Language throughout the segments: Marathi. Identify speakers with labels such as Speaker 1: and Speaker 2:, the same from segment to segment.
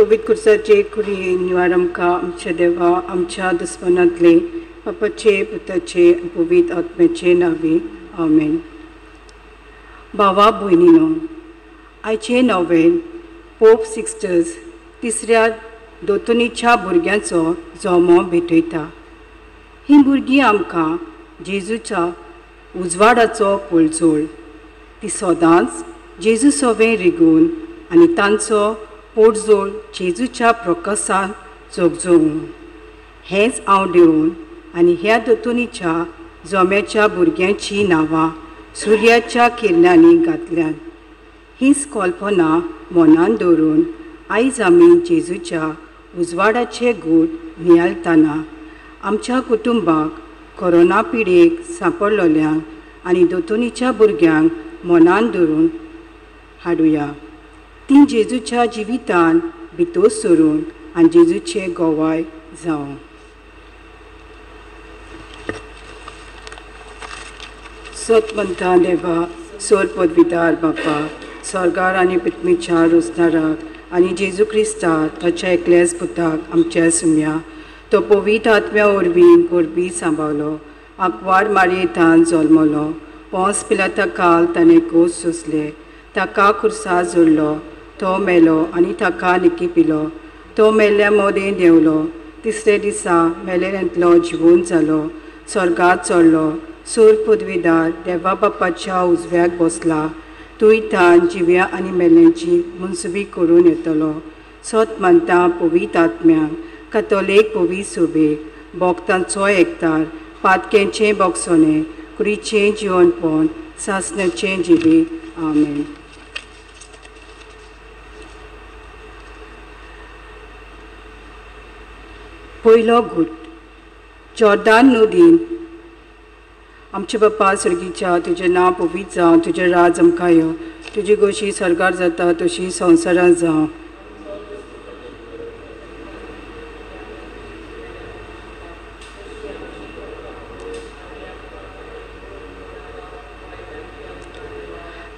Speaker 1: पवित्र कुर्साचे कुरी निवार आमकां आमच्या देवा आमच्या दुस्मनांतले बापाचे पुताचे पवित्र आत्म्याचे नावे आमेन. भावा भयणीनो, आयचे नोवेल पोप सिक्स्टस तिसऱ्या दोतोनीच्या भुरग्यांचो जल्म भेटयता. ही भुरगीं आमकां जेजूच्या उजवाडाचो पळजोळ. ती सदांच जेजू सोबे रिगून आनी तांचो पोटजोळ जेजूच्या प्रकाशान जगजोवूं. हेंच हांव देवून आनी ह्या दोतोनीच्या जोम्याच्या भुरग्यांची नांवां सुर्याच्या किरणांनी घातल्यान. हीच कल्पना मनान दवरून आयज आमी जेजूच्या उजवाडाचे गूट नियाळतना आमच्या कुटुंबाक कोरोना पिडेक सांपडलोल्यांक आनी दोतोनीच्या भुरग्यांक मनान दवरून हाडुया. ती जेजूच्या जिवितान भितर सरून आनी जेजूचे गोवाय जावं. सत म्हणटा देवा, सोर पदवीदार बापा, स्वर्गार आनी पृथ्वीच्या रोजदाराक आनी जेजू क्रिस्ताक ताच्या एकल्याच पुताक आमच्या सुम्या तो पवित्र आत्म्या वरवीं गोरबी सांबाळलो. आंकवार मारयेंतान जल्मलो. पोंस पिलाता काल ताणें कोस सोंसले. ताका खुर्सा जोडलो. तो मेलो आनी ताका निकिपिलो. तो मेल्ल्या मोदें देंवलो. तिसरे दिसा मेलेल्यांतलो जिवून जालो. स्वर्गात चडलो. सोर पदवीदार देवा बापाच्या उजव्याक बसला. तूंय तान जिव्या आनी मेल्यांची मुनसुबी करून येतलो. सत मानता पवित्र आत्म्यांक, कातोलीक पवित्र सोबेक, भोगतांचो एकतार, पातकेंचें बोगसोनें, कुडीचें जिवनपण, सासणाचें जिवीत. आमेन. पयलो गूट. जॉर्दान नदीन आमचे बापा सर्गीच्या तुजें नांव पवित्र जावं, तुजें राज आमकां यो, तुजी गोशी स्वर्गार जाता तशी संवसारांत जावं.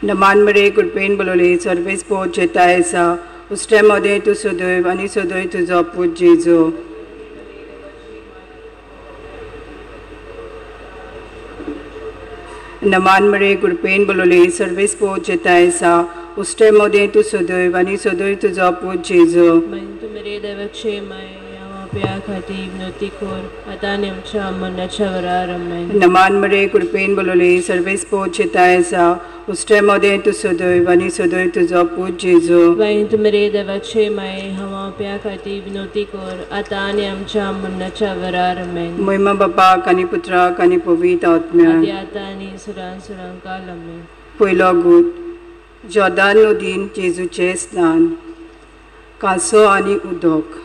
Speaker 1: नमान मरे कुडपेन बोलोले सर्वेस पोट जेता येसा उस्टे मोदें तूं सदैव आनी सदैव तुजो पूत जेजू. नमान मरे कुडपेन बोलोले सर्वेस पोट जेता येसा उस्टे मोदें तूं सदैव आनी सदैव तुजो पूत जेजू.
Speaker 2: तूं मेरे देवाचे माय प्या खातीर विनोती कोर आतां आनी आमच्या मरणाच्या वरार. आमेन.
Speaker 1: नमान मरे कुडपेन बोलोले सर्वेस पोट जेता येसा उस्टे मोदें तूं सदैव आनी सदैव तुजो पूत जेजू.
Speaker 2: तूं मेरे देवाचे माय हांव प्या खातीर विनोती कोर आतां आनी आमच्या मरणाच्या वरार. आमेन.
Speaker 1: महिमा बापाक आनी पुत्राक आनी पवित्र आत्म्याक.
Speaker 2: आतां आनी सुरान सुरान काल. आमेन.
Speaker 1: पयलो गूट. जॉर्दान नदीन जेजूचें स्नान. कांसो आनी उदक.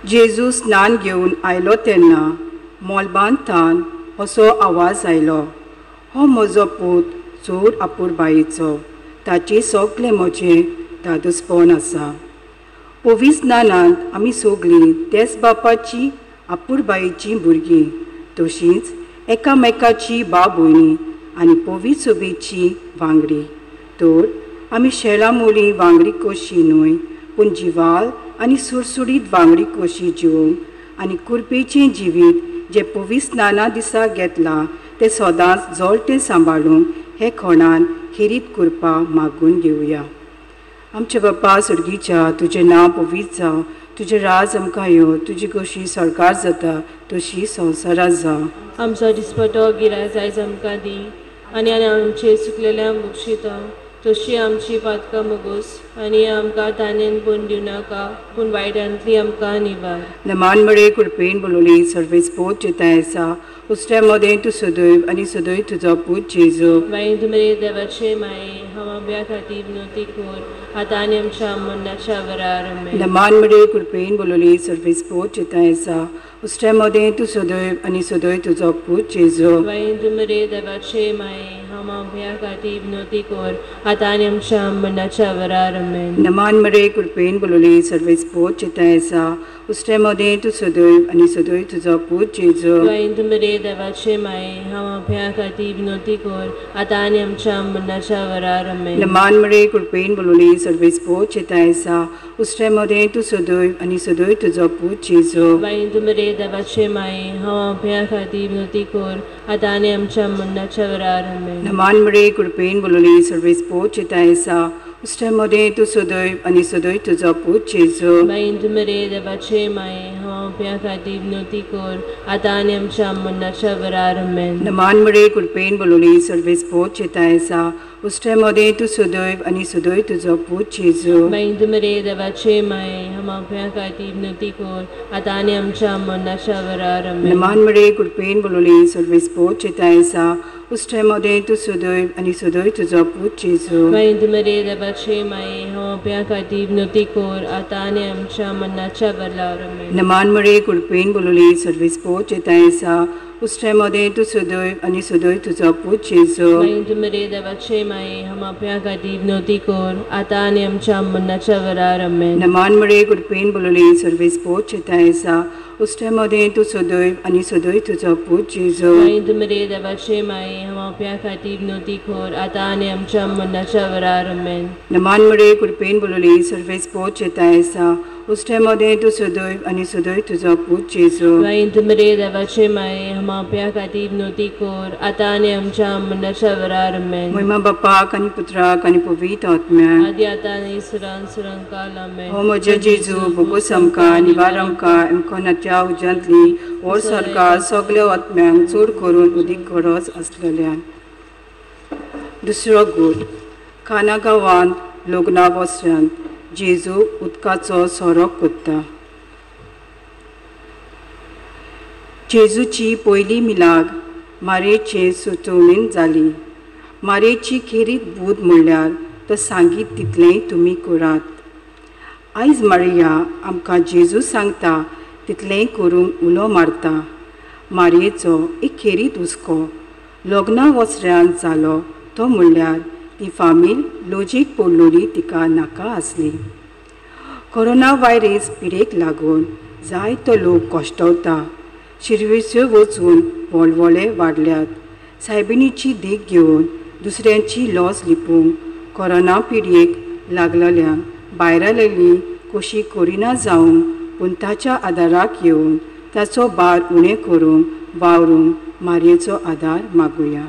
Speaker 1: जेजू स्नान घेवन आयलो तेन्ना मोलबांतान असो आवाज आयलो, हो म्हजो पूत चोर आपुरबायेचो, ताची सगलें म्हजें दादूसपण आसा. पवित्र स्नानांत आमी सगलीं तेच बापाची आपुरबायेचीं भुरगीं, तशींच एकामेकाची भाव भयणी आनी पवित्र सोबेची वांगडी. तर आमी शेळां मोली वांगडी कशी न्हय, पूण जिवाल आनी सुरसुडीत वांगडी कशी जिवंक आनी कुरपेचें जिवीत जे पवित्र स्नाना दिसा घेतलां तें सदांच जळटें सांबाळूंक हे खणान हिरीत करपा मागून घेवया. आमचे बापा सर्गीच्या तुजें नांव पवित्र जावं, तुजें राज आमकां यो, तुजी कशी स्वर्गार जाता तशी संवसारांत जावं.
Speaker 2: आमचो दिसपटो गिरायक आयज आमकां दी आनी आमचे चुकलेल्यांक बक्षिता तशी आमची पातकां मोगोस आनी आमकां ताणेन पण दिवं नाका, पूण वायटांतली आमकां निवार. नमान
Speaker 1: मरे कुडपेन बोलोली सर्वेस पोट जेता येसा उस्ट्या मोदें तूं सदैव आनी सदैव तुजो पूत जेजू.
Speaker 2: तूं मेरे देवाचे माये हांव ब्या खातीर विनोती कोर आतां आनी आमच्या मरणाच्या वरार. आमेन.
Speaker 1: नमान मरे कुडपेन बोलोली सर्वेस पोट जेता येसा उस्ट्या मोदें तूं सदैव आनी सदैव तुजो पूत जेजू.
Speaker 2: तूं मेरे देवाचे माये हांव ब्या खातीर विनोती कोर आतां आनी आमच्या मरणाच्या वरार. आमेन.
Speaker 1: नमान मरे कुडपेन बोलोली सर्वेस पोट जेता येसा उस्ट्या मोदें तूं सदैव आनी सदैव तुजो पूत जेजू.
Speaker 2: तूं मेरे देवाचे माये हांव भया खातीर विनोती कोर आतां आनी आमच्या मरणाच्या वरार. वेळार आमेन.
Speaker 1: नमान मरे कृपेन बोलवली सर्वेस्पो चेतायसा उस्त्रे मध्ये तू सदैव आणि सदैव तुझो पूत जेजू.
Speaker 2: बाई तू मरे देवाचे माये हांव आपल्या खातीर विनवती कर आतां आनी आमच्या मरणाच्या वेळार आमेन.
Speaker 1: नमान मरे कृपेन बोलवली सर्वेस्पो चेतायसा उस्त्रे मध्ये तू सदैव आणि सदैव तुझो पूत जेजू.
Speaker 2: बाई तू मरे देवाचे माये हांव आपल्या खातीर विनवती कर आतां आनी आमच्या मरणाच्या वेळार आमेन.
Speaker 1: नमान मरे कृपेन बोलवली सर्वेस्पो चेतायसा उस्त्रे मध्ये तू सदैव आणि सदैव तुझो पूत जेजू.
Speaker 2: बाई तू मरे देवाचे माये हांव आपल्या खातीर विनवती कर आतां आनी आमच्या मरणाच्या वेळार आमेन.
Speaker 1: नमान मरे कृपेन बोलवली सर्वेस्पो चेतायसा उस्त्रे मध्ये तू सदैव आणि सदैव तुझो पूत जेजू.
Speaker 2: बाई तू मरे देवाचे माये हांव आपल्या खातीर विनवती कर आतां आनी आमच्या मरणाच्या वेळार आमेन.
Speaker 1: नमान मरे कृपेन बोलवली सर्वेस्पो चेतायसा उस्त्रे मध्ये तू सदैव आणि सदैव तुझो पूत जेजू.
Speaker 2: बाई तू मरे देवाचे माये हांव आपल्या खातीर विनवती कर आतां आनी आमच्या मरणाच्या वेळार आमेन.
Speaker 1: नमान मरे कृपेन बोलवली सर्वेस्पो चेतायसा उस्त्रे मध्ये तू सदैव आणि सदैव तुझो पूत जेजू.
Speaker 2: बाई तू मरे देवाचे माये हांव आपल्या खातीर विनवती कर आतां आनी आमच्या मरणाच्या वेळार आमेन.
Speaker 1: नमान मरे कृपेन बोलवली सर्वेस्पो चेतायसा उस्त्रे मध्ये तू सदैव आणि सदैव तुझो पूत जेजू.
Speaker 2: बाई तू मरे देवाचे माये हांव आपल्या खातीर विनवती कर आतां आनी आमच्या मरणाच्या वेळार आमेन.
Speaker 1: महिमा बापाक आणि पुत्राक आणि पवित्र आत्म्याक
Speaker 2: आदी आतां आनी सदां काल आमेन.
Speaker 1: हो म्हजे जेजू भोगूस आमकां निवार आमकां एमको नाच्या उज्यांतली और सरकार सगळ्या आत्म्यांक चड करून उदीक गरज आसलेल्यान. दुसरो गूट खाना गांवांत लग्ना वस्त्यांत जेजू उदकाचो सोरो कोत्ता. जेजूची पयली मिलाग मारयेचे सुचोवणेन जाली. मारयेची खेरीत बूद म्हणल्यार तो सांगीत तितलेंय तुमी करात. आयज मारिया आमकां जेजू सांगता तितलेंय करूंक उलो मारता. मारयेचो एक खेरीत हुस्को लग्ना वस्त्र्यान जालो तो म्हणल्यार ती फामील लॉजीक पडलोली तिका नाका आसली. कोरोना व्हायरस पिडेक लागून जायतो लोक कश्टवता. शिरवेच्यो वचून व्हडले वाडल्यात. सायबिणीची देख घेवन दुसऱ्यांची लॉस लिपोवंक कोरोना पिडयेक लागलेल्यांक भायर आयली कशी करिना जावंक पूण ताच्या आदाराक येवन ताचो भार उणें करूंक वावरूंक मारयेचो आदार मागुया.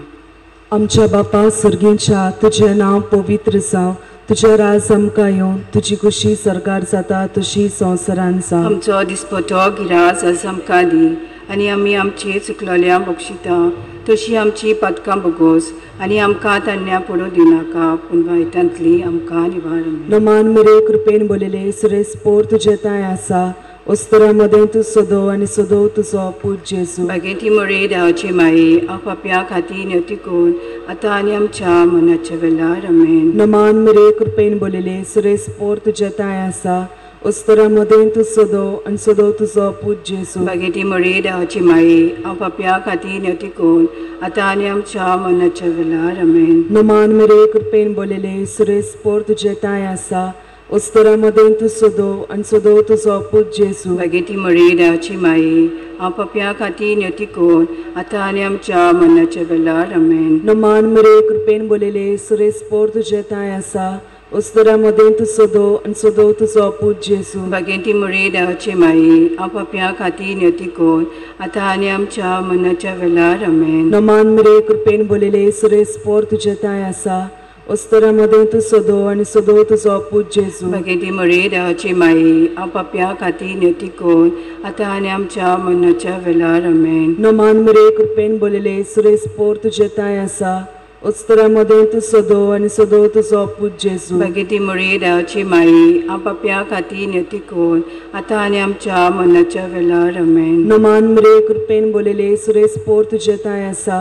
Speaker 3: आमच्या बापा सर्गींच्या तुझें नांव पवित्र जावं. तुजें राज आमकां येवं. तुजी कुशी सरकार जाता तशी संवसारान जावं.
Speaker 1: आमचो दिसपतो गिरास आज आमकां दी आनी आमी आमची चुकलोल्या बक्षिता तशी आमची पातकां बगोस आनी आमकां तान्या पडूं दिनाका पूण वायटांतली आमकां निवार.
Speaker 3: नमान मरे कृपेन बोलिले सुरेश पोर तुजे ताय आसा. उस्तरा मदें तूं सदो आनी सदो तुजो पूत जेजू.
Speaker 1: बागेती मरे देवाची माये आपापल्या खातीर नेतिकोन आतां आनी आमच्या मनाच्या वेळार आमेन.
Speaker 3: नमान मरे कृपेन बोलिले सुरेश पोर तुजे ताय आसा. उस्तरा मदें तूं सदो आनी सदो तुजो पूत जेजू.
Speaker 1: बागेती मरे देवाची माये आपापल्या खातीर नेतिकोन आतां आनी आमच्या मनाच्या वेळार आमेन.
Speaker 3: नमान मरे कृपेन बोलिले सुरेश पोर तुजे ताय आसा. उस्तरा मदें तूं सदो आनी सदो तुजो पूत जेजू.
Speaker 1: बागेती मरे देवाची माये आपापल्या खातीर नेतिकोन आतां आनी आमच्या मनाच्या वेळार आमेन.
Speaker 3: नमान मरे कृपेन बोलिले सुरेश पोर तुजे ताय आसा. उस्तरा मदें तूं सदो आनी सदो तुजो पूत जेजू.
Speaker 1: बागेती मरे देवाची माये आपापल्या खातीर नेतिकोन आतां आनी आमच्या मनाच्या वेळार आमेन.
Speaker 3: नमान मरे कृपेन बोलिले सुरेश पोर तुजे ताय आसा. उस्तरा मदें तूं सदो आनी सदो तुजो पूत जेजू.
Speaker 1: बागेती मरे देवाची माये आपापल्या खातीर नेतिकोन आतां आनी आमच्या मनाच्या वेळार आमेन.
Speaker 3: नमान मरे कृपेन बोलिले सुरेश पोर तुजे ताय आसा. उस्तरा मदें तूं सदो आनी सदो तुजो पूत जेजू.
Speaker 1: बागेती मरे देवाची माये आपापल्या खातीर नेतिकोन आतां आनी आमच्या मनाच्या वेळार आमेन.
Speaker 3: नमान मरे कृपेन बोलिले सुरेश पोर तुजे ताय आसा.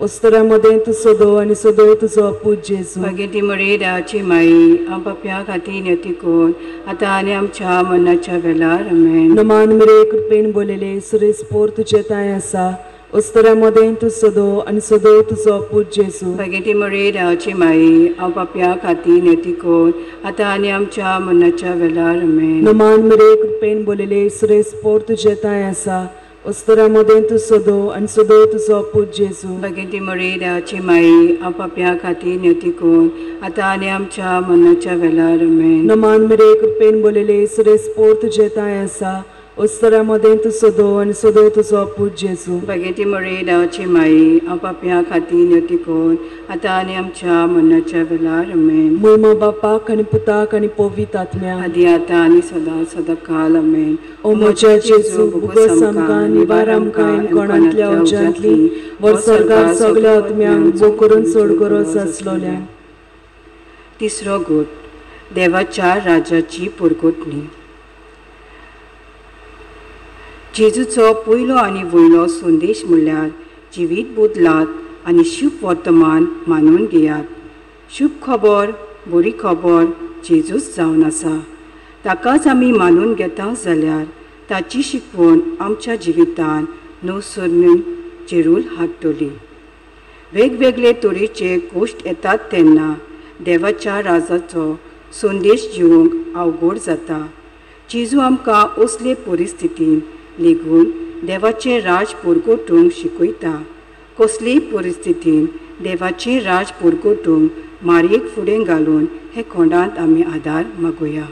Speaker 3: उस्तरा मदें तूं सदो आनी सदो तुजो पूत जेजू.
Speaker 1: बागेती मरे देवाची माये आपापल्या खातीर नेतिकोन आतां आनी आमच्या मनाच्या वेळार आमेन.
Speaker 3: नमान मरे कृपेन बोलिले सुरेश पोर तुजे ताय आसा. उस्तरा मदें तूं सदो आनी सदो तुजो पूत जेजू.
Speaker 1: बागेती मरे देवाची माये आपापल्या खातीर नेतिकोन आतां आनी आमच्या मनाच्या वेळार आमेन.
Speaker 3: नमान मरे कृपेन बोलिले सुरेश पोर तुजे ताय आसा. उस्तरामध्ये तू सदो आणि सदो तुझो पूत जेजू.
Speaker 1: भगिनी मरे देवाची माई आपापल्या खातीर नेती कोण आता आनी आमच्या मरणाच्या वेळार आमेन.
Speaker 3: नमान मेरे कृपेन बोलेले सुरेश पोर तुझे ताय आसा. उस्तरामध्ये तू सदो आणि सदो तुझो पूत जेजू.
Speaker 1: भगिनी मरे देवाची माई आपापल्या खातीर नेती कोण आता आनी आमच्या मरणाच्या वेळार आमेन.
Speaker 3: महिमा बापाक आणि पुताक आणि पवित्र आत्म्या
Speaker 1: आदी आता आनी सदा सदा काल आमेन.
Speaker 3: ओ म्हज्या जेजू बुगस आमकां निवार आमकां कोणांतल्या उज्यांतली वर सरकार सगळ्या आत्म्यांक जो करून सोड गरज आसलोल्या.
Speaker 1: तिसरो गोट देवाच्या राजाची पोरगोटणी. जेजूचो पयलो आनी वयलो संदेश म्हणल्यार जिवीत बदलात आनी शुभ वर्तमान मानून घेयात. शुभ खबर बरी खबर जेजूच जावन आसा. ताकाच आमी मानून घेता जाल्यार ताची शिकवण आमच्या जिवितान नवसरणीन जरूर हाडटली. वेगवेगळे तरेचे गोश्ट येतात तेन्ना देवाच्या राजाचो संदेश दिवंक अवघड जाता. जेजू आमकां असले परिस्थितीन लेगून देवाचे राज पोरगोटूंक शिकयता. कसलेय परिस्थितीन देवाचे राज पोरगोटूंक मारयेक फुडें घालून हे खोंडांत आमी आदार मागुया.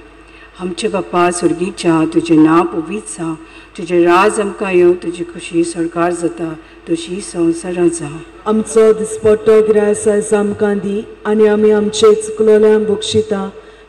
Speaker 1: आमचे बापा सुर्गीच्या तुजें नांव पवित्र जावं. तुजें राज आमकां येवं. तुजी खुशी सरकार जाता तशी संवसारांत जावं. आमचो
Speaker 3: दिसपट्टो गिरायस आयज आमकां दी आनी आमी आमचे चुकलोल्यांक बक्षिता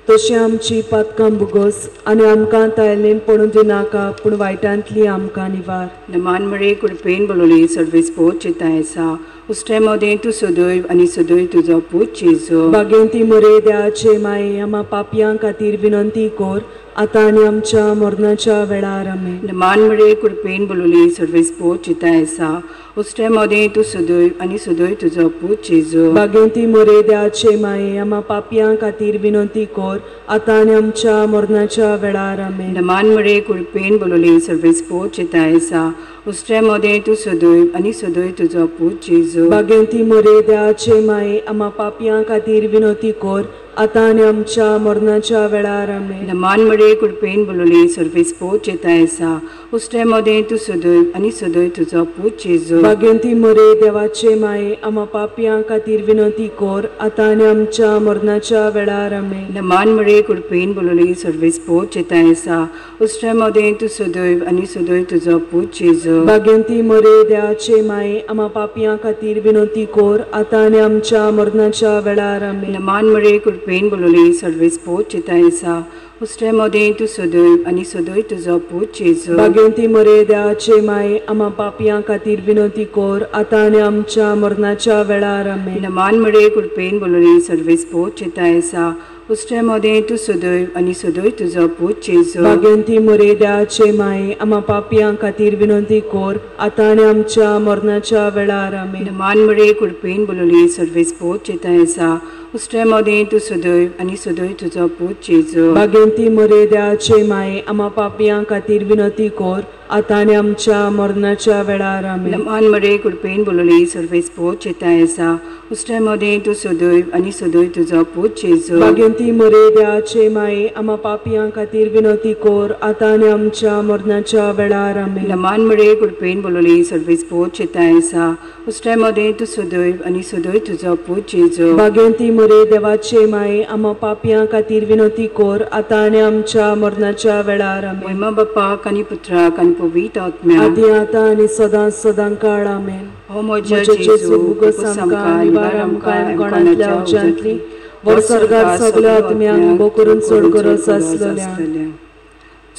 Speaker 3: तशें आमची पातकां बुगोस आनी आमकां तायलेन पडूं दिनाका पूण वायटांतली आमकां निवार.
Speaker 1: नमान मरे कृपेन बोलोली सर्वेस पोत चिताय आसा. उस्टे मोदें तूं सदैव आनी सदैव तुजो पूत जेजू.
Speaker 3: बागेंती मरे देवाचे माये आमा पापयां खातीर विनंती कोर आतां आनी आमच्या मरणाच्या वेळार आमेन.
Speaker 1: नमान मरे कृपेन बोलोली सर्वेस पोत चिताय आसा. उस्टे मोदें तूं सदैव आनी सदैव तुजो पूत जेजू.
Speaker 3: बागेंती मरे देवाचे माये आमा पापयां खातीर विनंती कोर आतां आनी आमच्या मरणाच्या वेळार आमेन.
Speaker 1: नमान मरे कृपेन बोलोली सर्वेस पोत चिताय आसा. उस्टे मोदें तूं सदैव आनी सदैव तुजो पूत जेजू.
Speaker 3: बागेंती मरे देवाचे माये आमा पापयां खातीर विनंती कोर आतां आनी आमच्या मरणाच्या वेळार आमेन.
Speaker 1: नमान मरे कृपेन बोलोली सर्वेस पोत चिताय आसा. उस्टे मोदें तूं सदैव आनी सदैव तुजो पूत जेजू.
Speaker 3: बागेंती मरे देवाचे माये आमा पापयां खातीर विनंती कोर आतां आनी आमच्या मरणाच्या वेळार आमेन.
Speaker 1: नमान मरे कृपेन बोलोली सर्वेस पोत चिताय आसा. उस्टे मोदें तूं सदैव आनी सदैव तुजो पूत जेजू.
Speaker 3: बागेंती मरे देवाचे माये आमा पापयां खातीर विनंती कोर आतां आनी आमच्या मरणाच्या वेळार आमेन.
Speaker 1: नमान मरे कृपेन बोलोली सर्वेस पोत चिताय आसा. उस्टे मोदें तूं सदैव आनी सदैव तुजो पूत जेजू.
Speaker 3: बागेंती मरे देवाचे माये आमा पापयां खातीर विनंती कोर आतां आनी आमच्या मरणाच्या वेळार आमेन.
Speaker 1: नमान मरे कृपेन बोलोली सर्वेस पोत चिताय आसा. उस्टे मोदें तूं सदैव आनी सदैव तुजो पूत जेजू.
Speaker 3: बागेंती मरे देवाचे माये आमा पापयां खातीर विनंती कोर आतां आनी आमच्या मरणाच्या वेळार आमेन.
Speaker 1: नमान मरे कृपेन बोलोली सर्वेस पोत चिताय आसा. उस्टे मोदें तूं सदैव आनी सदैव तुजो पूत जेजू.
Speaker 3: बागेंती मरे देवाचे माये आमा पापयां खातीर विनंती कोर आतां आनी आमच्या मरणाच्या वेळार आमेन.
Speaker 1: नमान मरे कृपेन बोलोली सर्वेस पोत चिताय आसा. उस्टे मोदें तूं सदैव आनी सदैव तुजो पूत जेजू.
Speaker 3: बागेंती मरे देवाचे माये आमा पापयां खातीर विनंती कोर आतां आनी आमच्या मरणाच्या वेळार आमेन.
Speaker 1: नमान मरे कृपेन बोलोली सर्वेस पोत चिताय आसा. उस्टे मोदें तूं सदैव आनी सदैव तुजो पूत जेजू.
Speaker 3: बागेंती मरे देवाचे माये आमा पापयां खातीर विनंती कोर आतां आनी आमच्या मरणाच्या वेळार आमेन.
Speaker 1: महिमा बापाक आनी पुत्राक आनी पवित्र आत्म्याक
Speaker 3: आदी आतां आनी सदां सदां काळ आमेन.
Speaker 1: हो म्हज्या जेजू
Speaker 3: बुगस आमकां निवार आमकां कोणांतल्या उज्यांतली वर सरकार सगळ्या आत्म्यांक बो करून सोड गरज आसलोल्या.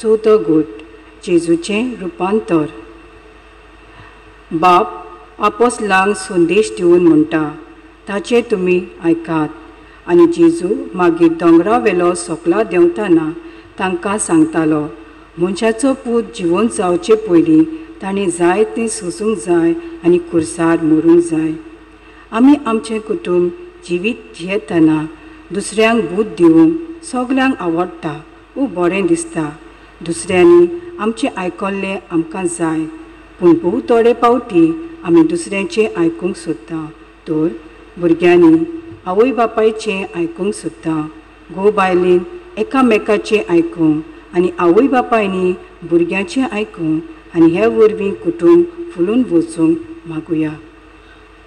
Speaker 1: चवथो गोट जेजूचें रुपांतर. बाप आपोसलांक संदेश दिवन म्हणटा ताचे तुमी आयकात. आनी जेजू मागीर दोंगरा वेलो सोकला देंवतना तांकां सांगतालो मनशाचो पूत जिवंत जावचे पयलीं ताणें जाय तें सोसूंक जाय आनी खुर्सार मरूंक जाय. आमी आमचें कुटूंब जिवीत जियेतना दुसऱ्यांक बूत दिवंक सगल्यांक आवडटा वो बरें दिसता. दुसऱ्यांनी आमचें आयकल्लें आमकां जाय पूण भोव थोडे पावटी आमी दुसऱ्यांचें आयकूंक सोदता. तर भुरग्यांनी आवय बापायचें आयकूंक सोदता. घोव बायलेन एकामेकाचें आयकूंक आनी आवय बापायनी भुरग्यांचें आयकूंक आनी हे वरवीं कुटुंब फुलून वचूंक मागुया.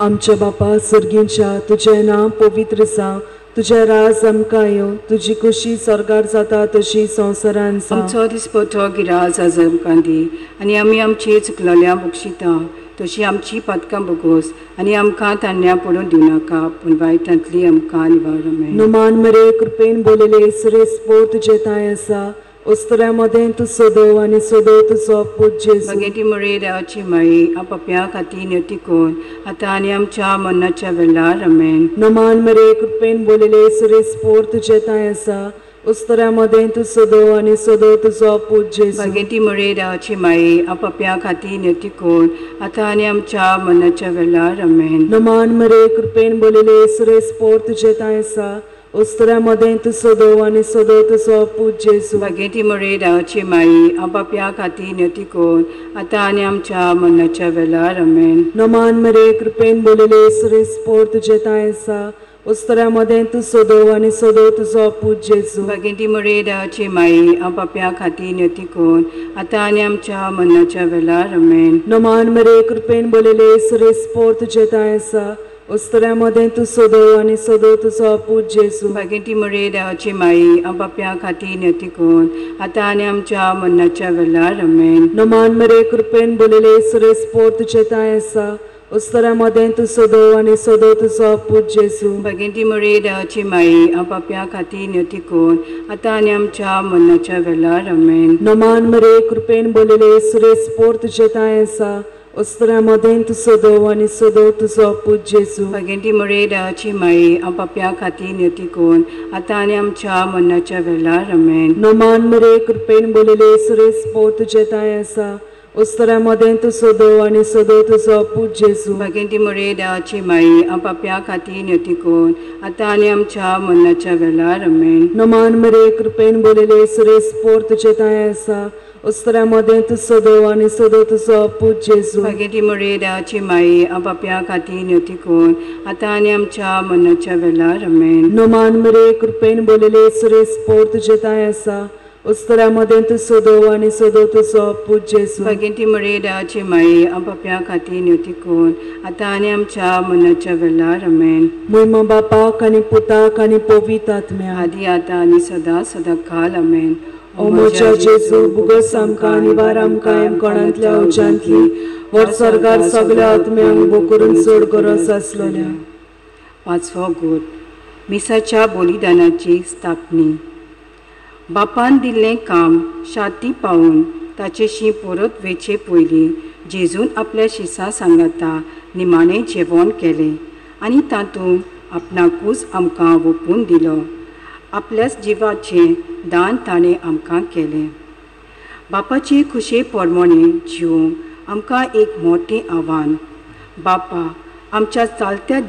Speaker 3: आमच्या बापा सर्गींच्या तुझें नांव पवित्र जावं, तुझें राज आमकां येवं, तुजी खुशी स्वर्गार जाता तशी संवसारांत जावं.
Speaker 1: आमचो दिसपतो गिराज आज आमकां दी, आनी आमी आमची चुकलेल्या बक्षिता तशी आमची पातकां बगोस, आनी आमकां तान्या पडून दिवनाका, पूण वायटांतली आमकां निवार.
Speaker 3: नुमान मरे कृपेन बोलले सुरेश पोर तुझे ताय आसा, उस्तऱ्यामध्ये तू सोदव आनी सोदव तुजो पूत जेजू.
Speaker 1: भगेती मुळे देवाची माई आपापल्या खातीर नेटिकोन आतां आनी आमच्या मरणाच्या वेळार. आमेन.
Speaker 3: नमान मरे कृपेन बोलले सुरेश पोर तुझे ताय आसा, उस्तऱ्यामध्ये तू सोदव आनी सोदव तुजो पूत जेजू.
Speaker 1: भगेती मुळे देवाची माई आपापल्या खातीर नेटिकोन आतां आनी आमच्या मरणाच्या वेळार. आमेन.
Speaker 3: नमान मरे कृपेन बोलले सुरेश पोर तुझे ताय आसा, उस्तऱ्यामध्ये तू सोदव आनी सोदव तुजो पूत जेजू.
Speaker 1: भगेती मुळे देवाची माई आपापल्या खातीर नेटिकोन आतां आनी आमच्या मरणाच्या वेळार. आमेन.
Speaker 3: नमान मरे कृपेन बोलले सुरेश पोर तुझे ताय आसा, उस्तऱ्यामध्ये तू सोदव आनी सोदव तुजो पूत जेजू.
Speaker 1: भगेती मुळे देवाची माई आपापल्या खातीर नेटिकोन आतां आनी आमच्या मरणाच्या वेळार. आमेन.
Speaker 3: नमान मरे कृपेन बोलले सुरेश पोर तुझे ताय आसा, उस्तऱ्यामध्ये तू सोदव आनी सोदव तुजो पूत जेजू.
Speaker 1: भगेती मुळे देवाची माई आपापल्या खातीर नेटिकोन आतां आनी आमच्या मरणाच्या वेळार. आमेन.
Speaker 3: नमान मरे कृपेन बोलले सुरेश पोर तुझे ताय आसा, उस्तऱ्यामध्ये तू सोदव आनी सोदव तुजो पूत जेजू.
Speaker 1: भगेती मुळे देवाची माई आपापल्या खातीर नेटिकोन आतां आनी आमच्या मरणाच्या वेळार. आमेन.
Speaker 3: नमान मरे कृपेन बोलले सुरेश पोर तुझे ताय आसा, उस्तऱ्यामध्ये तू सोदव आनी सोदव तुजो पूत जेजू.
Speaker 1: भगेती मुळे देवाची माई आपापल्या खातीर नेटिकोन आतां आनी आमच्या मरणाच्या वेळार. आमेन.
Speaker 3: नमान मरे कृपेन बोलले सुरेश पोर तुझे ताय आसा, उस्तऱ्यामध्ये तू सोदव आनी सोदव तुजो पूत जेजू.
Speaker 1: भगेती मुळे देवाची माई आपापल्या खातीर नेटिकोन आतां आनी आमच्या मरणाच्या वेळार. आमेन.
Speaker 3: नमान मरे कृपेन बोलले सुरेश पोर तुझे ताय आसा, उस्तऱ्यामध्ये तू सोदव आनी सोदव तुजो पूत जेजू.
Speaker 1: भगेती मुळे देवाची माई आपापल्या खातीर नेटिकोन आतां आनी आमच्या मरणाच्या वेळार. आमेन.
Speaker 3: नमान मरे कृपेन बोलले सुरेश पोर तुझे ताय आसा, उस्तऱ्यामध्ये तू सोदव आनी सोदव तुजो पूत जेजू.
Speaker 1: भगेती मुळे देवाची माई आपापल्या खातीर नेटिकोन आतां आनी आमच्या मरणाच्या वेळार. आमेन.
Speaker 3: महिमा बापाक आनी पुताक आनी पवित्र आत्म्याक,
Speaker 1: आदी आतां आनी सदां सदां काल. आमेन.
Speaker 3: ओ म्हज्या जेजू, बुगस आमकां आनी वार आमकां कोणांतल्या उज्यांतली वर सरकार सगळ्या आत्म्यांक बो करून चड गरज आसलेल्या.
Speaker 1: पांचवो गोट मिसाच्या बलिदानाची स्थापनी. बापान दिल्लें काम शाती पावून ताचेशी परत वेचे पयलीं जेजून आपल्या शिसा सांगाता निमाणें जेवण केलें आनी तातूंत आपणाकूच आमकां ओपून दिलो. आपल्याच जिवाचें दान ताणें आमकां केलें. बापाचे खुशे प्रमाणे जिवंक आमकां एक मोठें आव्हान. बापा, आमच्या चालत्या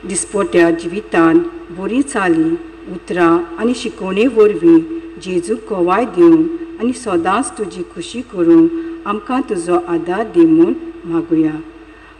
Speaker 1: दिसपोट्या जिवितांत बरी चाली उतरां आनी शिकोवणे वरवीं जेजूक कोवाय दिवन आनी सदांच तुजी खुशी करूंक आमकां तुजो आदार दी म्हूण मागुया.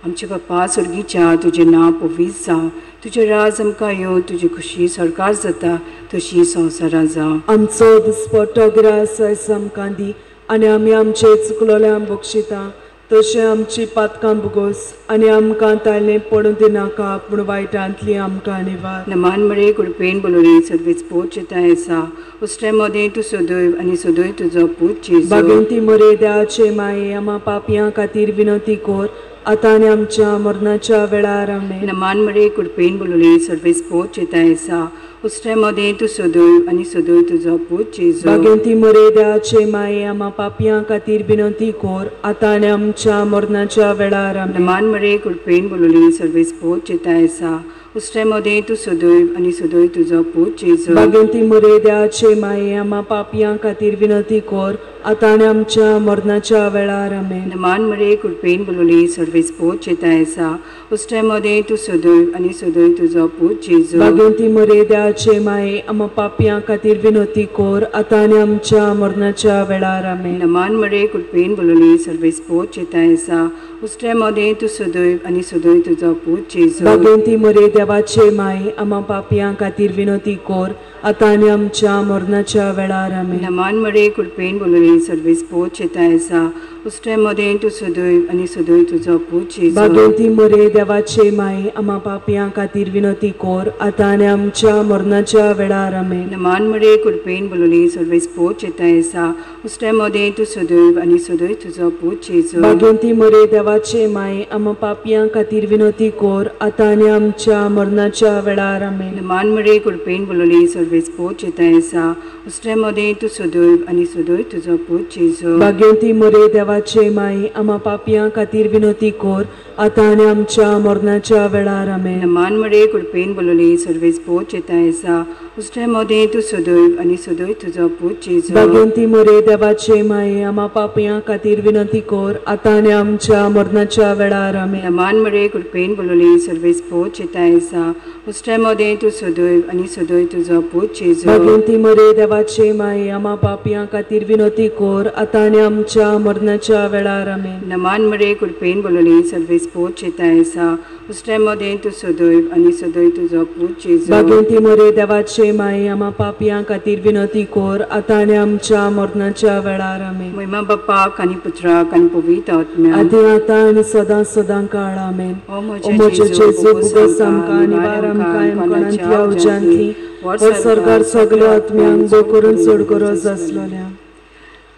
Speaker 1: आमचे बापा सर्गीच्या तुजें नांव पवित्र जावं, तुजें राज आमकां येवं, तुजी खुशी सरकार जाता तशी संवसारांत जावं.
Speaker 3: आमचो दिसपट्टो गिरास आयज आमकां दी, आनी आमी आमचे चुकलोल्यांक बक्षिता तशें आमची पातकां बुगोस, आनी आमकां तायलें पडूं दिनाका, पूण वायटांतली आमकां निवार.
Speaker 1: नमान मरे कृपेन बोलोली सर्वेच पोट चिताय आसा, उस्टे मदें तूं सदैव आनी सदैव तुजो पूत जेजू.
Speaker 3: बागेंती मरे देवाचे माये, आमा पापयां खातीर विनंती कोर, आतां आनी आमच्या मरणाच्या वेळार. आमेन.
Speaker 1: नमान मरे कृपेन बोलोली सर्वेच पोट चिताय आसा, उस्टे मदें तूं सदैव आनी सदैव तुजो पूत जेजू.
Speaker 3: बागेंती मरे देवाचे माये, आमा पापयां खातीर विनंती कोर, आतां आनी आमच्या मरणाच्या वेळार. आमेन.
Speaker 1: नमान मरे कृपेन बोलोली सर्वेच पोट चिताय आसा, उस्टे मदें तूं सदैव आनी सदैव तुजो पूत जेजू.
Speaker 3: बागेंती मरे देवाचे माये, आमा पापयां खातीर विनंती कोर, आतां आनी आमच्या मरणाच्या वेळार. आमेन.
Speaker 1: नमान मरे कृपेन बोलोली सर्वेच सर्वेस्पोत चेतायेसा उस्ते मदें तूं सदैव आनी सदैव तुजो पूत जेजू
Speaker 3: भाग्यवंती मरे देवाचे माये आम पापियां खातीर विनोती कोर आतां आनी आमच्या मरणाच्या वेळार आमेन.
Speaker 1: नमान मरे कुडपेन बोलोली सर्वेस्पोत चेतायेसा उस्ते मदें तूं सदैव आनी सदैव तुजो पूत जेजू
Speaker 3: भाग्यवंती मरे देवाचे माये आम पापियां खातीर विनोती कोर आतां आनी आमच्या मरणाच्या वेळार आमेन.
Speaker 1: नमान मरे कुडपेन बोलोली सर्वेस्पोत चेतायेसा उस्ते मदें तूं सदैव आनी सदैव तुजो पूत जेजू
Speaker 3: भाग्यवंती मरे देवाचे माये आम पापियां खातीर विनोती कोर आतां आनी आमच्या मरणाच्या वेळार आमेन.
Speaker 1: नमान मरे कुडपेन बोलोली सर्वेस्पोत चेतायेसा उस्ते मदें तूं सदैव आनी सदैव तुजो पूत जेजू
Speaker 3: भाग्यवंती मरे देवाचे माये आम पापियां खातीर विनोती कोर आतां आनी आमच्या मरणाच्या वेळार आमेन.
Speaker 1: नमान मरे कुडपेन बोलोली सर्वेस्पोत चेतायेसा उस्ते मदें तूं सदैव आनी सदैव तुजो पूत जेजू
Speaker 3: भाग्यवंती मरे देवाचे माये आम पापियां खातीर विनोती कोर आतां आनी आमच्या मरणाच्या वेळार आमेन.
Speaker 1: नमान मरे कुडपेन बोलोली सर्वेस्पोत चेतायेसा उस्ते मदें तूं सदैव आनी सदैव तुजो पूत जेजू
Speaker 3: भाग्यवंती मरे देवाचे माये आम पापियां खातीर विनोती कोर आतां आनी आमच्या मरणाच्या वेळार आमेन.
Speaker 1: नमान मरे कुडपेन बोलोली सर्वेस्पोत चेतायेसा उस्ते मदें तूं सदैव आनी सदैव तुजो पूत जेजू
Speaker 3: भाग्यवंती मरे देवाचे माये आम पापियां खातीर विनोती कोर आतां आनी आमच्या मरणाच्या वेळार आमेन.
Speaker 1: नमान मरे कुडपेन बोलोली सर्वेस्पोत चेतायेसा उस्ते मदें तूं सदैव आनी सदैव तुजो पूत जेजू
Speaker 3: भाग्यवंती मरे देवाचे माये आम पापियां खातीर विनोती कोर आतां आनी आमच्या मरणाच्या वेळार आमेन.
Speaker 1: महिमा बापाक आनी पुत्राक आनी पवित्र आत्म्याक
Speaker 3: आदी आतां आनी सदां सदां काळ आमेन.
Speaker 1: ओ
Speaker 3: ओ
Speaker 1: म्हजे
Speaker 3: म्हजे
Speaker 1: जेजू
Speaker 3: जेजू बुगस आमकां आनी वार आमकां कायम कोणांतल्या उज्यांतली वर सरकार सगळ्या आत्म्यांक बो करून सोड गरज आसलोल्या.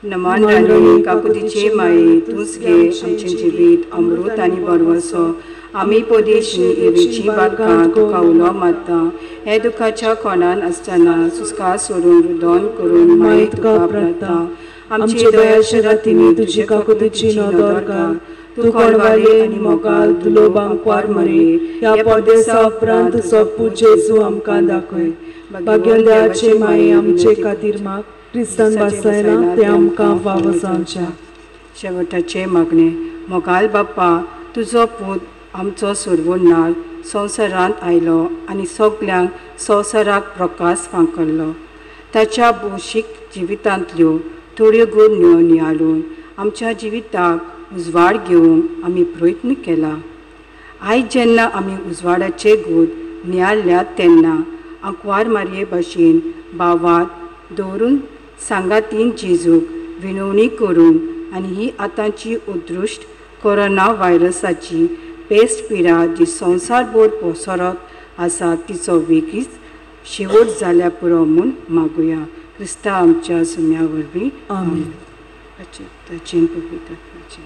Speaker 1: नमान राणी काकुतीचे माये तूंच घे आमचें जिवीत अमृत आनी बरवसो आमी पोदेशी एवेची बातकां तुका उलो मारता हे दुखाच्या कोणान आसतना सुस्कार सोडून रुदन करून माये तुका प्रार्थना आमची दयाच्या रातींनी तुजी काकुतीची नदर कर तूं कोणवाले आनी मोगाल दुलोबांक वार मरे ह्या परदेसा उपरांत तुजो पूत जेजू आमकां दाखय.
Speaker 3: भाग्यवान देवाचे माये आमचे खातीर माग क्रिस्तान बासायला ते आमकां वाव जावच्या.
Speaker 1: शेवटाचे मागणे मोगाल बाप्पा तुजो पूत आमचो सोडवणार संवसारांत आयलो आनी सगल्यांक संवसाराक प्रकाश फांकल्लो. ताच्या भौशीक जिवितांतल्यो थोड्यो गूण नियाळून आमच्या जिविताक उजवाड घेवंक आमी प्रयत्न केला. आयज जेन्ना आमी उजवाडाचे गूण नियाळ्ळ्यात तेन्ना आंकवार मारये भाशेन भावात दवरून सांगातीन जेजूक विनवणी करून आनी ही आतांची उत्कृश्ट कोरोना व्हायरसाची पेस्ट पिडा जी संवसारभर पसरत आसा तिचो वेगळीच शेवट जाल्या पुरो म्हूण मागुया. क्रिस्ता आमच्या सुम्या वरवीं
Speaker 3: आमेन.
Speaker 1: ताचें पवित्र आत्म्याचें.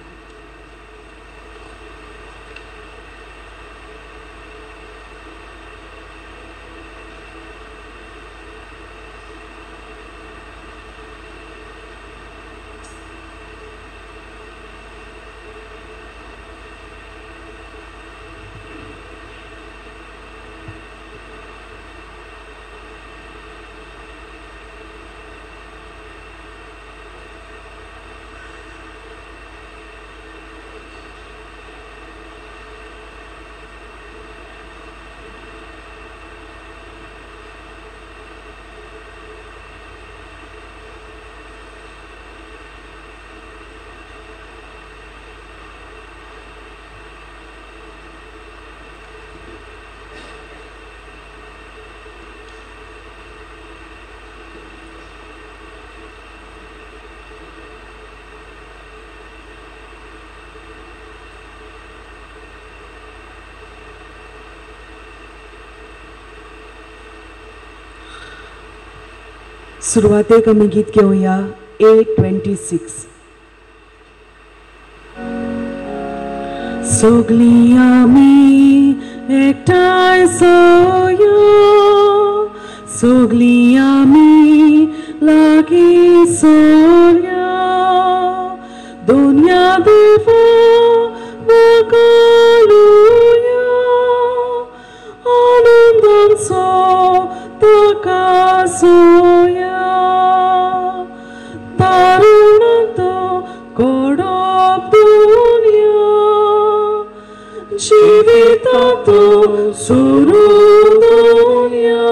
Speaker 3: सुरवातेक आमी गीत घेवया 8:26. सगळीं आमी एकठांय सवया सगळीं आमी लागीं सवया दुनिया देवा वगळुया आनंदांचो ताका सोया तारुणांत कोडप दुनिया जिवितांत सोडून या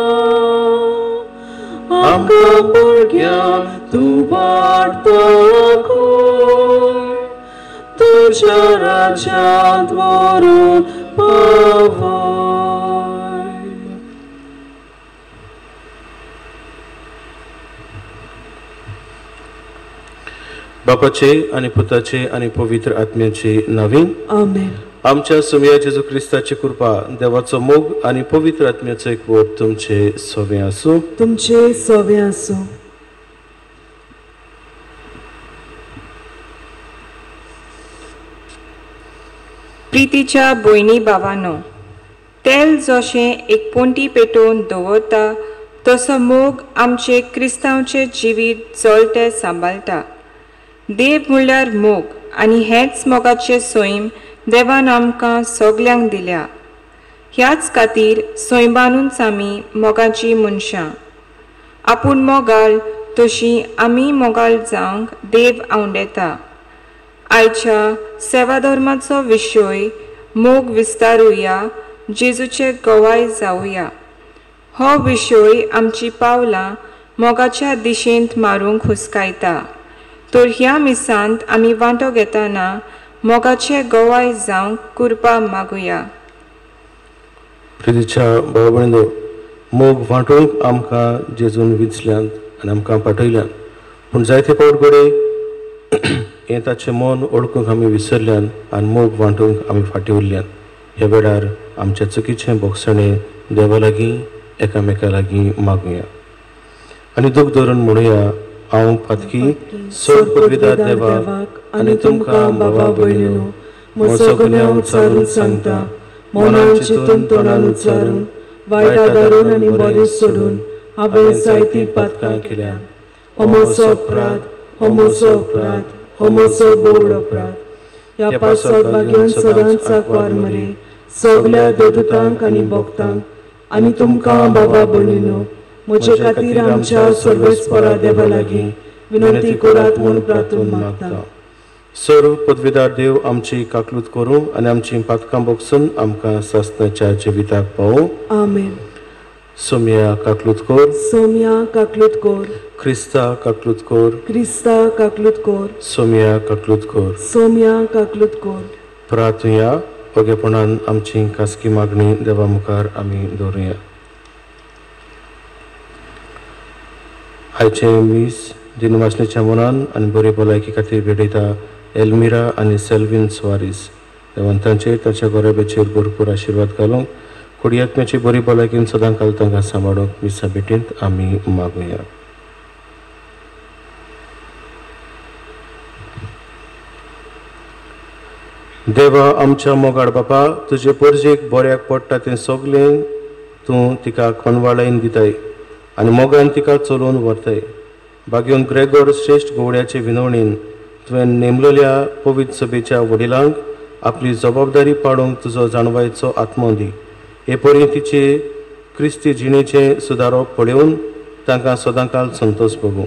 Speaker 3: आमकां भुरग्यांक तूं वाडता कोर तुज्या राज्यांत व्हरून पावय.
Speaker 4: बापाचे आनी पुताचे आनी पवित्र आत्म्याचे नांवीन
Speaker 3: आमेन.
Speaker 4: आमच्या सुमया जेजू क्रिस्ताची कृपा, देवाचो मोग आनी पवित्र आत्म्याचो एकवट तुमचे सवे आसूं.
Speaker 3: तुमचे सवे आसूं.
Speaker 5: प्रितीच्या भयणी भावांनो, तेल जशें एक पोंटी पेटोवन दवरता तसो मोग आमचे क्रिस्तांवचे जिवीत जळटे सांबाळटा. देव म्हणल्यार मोग आनी हेच मोगाचे सैम देवान आमकां सगल्यांक दिल्या. ह्याच खातीर सैमानूच आमी मोगाची मनशां. आपूण मोगाळ तशीं आमी मोगाळ जावंक देव आवंडेता. आयच्या सेवा धर्माचो विशय मोग विस्तारुया, जेजूचे गवाय जावया. हो विशय आमची पावलां मोगाच्या दिशेंत मारूंक हुस्कायता. तर ह्या मिसांत आमी वांटो घेतना मोगाचे गवाय जावंक कृपा मागुया.
Speaker 4: प्रितीच्या भाव भयणींनो, मोग वांटूंक आमकां जेजून विचल्यान आनी आमकां पाठयल्यान, पूण जायते फावट घडये हें ताचें मन ओळखूंक आमी विसरल्यान आनी मोग वांटूंक आमी फाटीं उरल्यान. ह्या वेळार आमच्या चुकीचें बोगसणें देवा लागीं एकामेका लागीं मागुया आनी दूख धरून म्हणुया, हांव पातकी सोड पदवीदार देवाक आनी तुमकां बाबा भयणीनो, म्हजो गुन्यांव उच्चारून सांगता, मनान चिंतून तोंडान उच्चारून वायटा दारून आनी बरें सोडून हांवें जायतीं पातकां केल्यान. हो म्हजो अपराध, हो म्हजो अपराध, हो म्हजो बोड अपराध. ह्या पासवाक भाग्यान सदांच सांकवार मरे सगल्या देवदूतांक आनी भक्तांक आनी तुमकां बाबा भयणीनो, म्हजे खातीर आमच्या सर्वेस्परा देवा लागीं विनंती करात म्हूण प्रार्थून मागता. सर्व पदवीदार देव आमची काकलूत करूं आनी आमची पातकां बोगसून आमकां सासणाच्या जिविताक पावूं.
Speaker 3: आमेन.
Speaker 4: सोम्या काकलूत कोर,
Speaker 3: सोम्या काकलूत कोर,
Speaker 4: क्रिस्ता काकलूत कोर,
Speaker 3: क्रिस्ता काकलूत कोर,
Speaker 4: सोम्या काकलूत कोर.
Speaker 3: सोम्या काकलूत कोर.
Speaker 4: प्रार्थुया. ओगेपणान आमची खासगी मागणी देवा मुखार आमी दवरुया. आयचे मीस दिनवासणेच्या मनान आनी बरे भलायकी खातीर भेटयता एल्मिरा आनी सेल्विन सुवारीस. देवान तांचेर ताच्या गोरेबेचेर भरपूर आशिर्वाद घालूंक, कुडियात्म्याची बरी भलायकीन सदां काल तांकां सांबाळूंक मिसा भेटींत आमी मागुया. देवा आमच्या मोगाड बापा, तुजे परजेक बऱ्याक पडटा तें सगलें तूं तिका खणवाळायन दिताय आनी मोगान तिका चलोवन व्हरताय. बागेवन ग्रेगोर श्रेश्ठ गोवड्याचे विनवणेन तुवें नेमलेल्या पवित्र सभेच्या वडिलांक आपली जबाबदारी पाडूंक तुजो जाणवायचो आत्मो दी. हे परी तिचे क्रिस्ती जिणेचें सुदारप पळोवन तांकां सदांकाल संतोश भोगूं.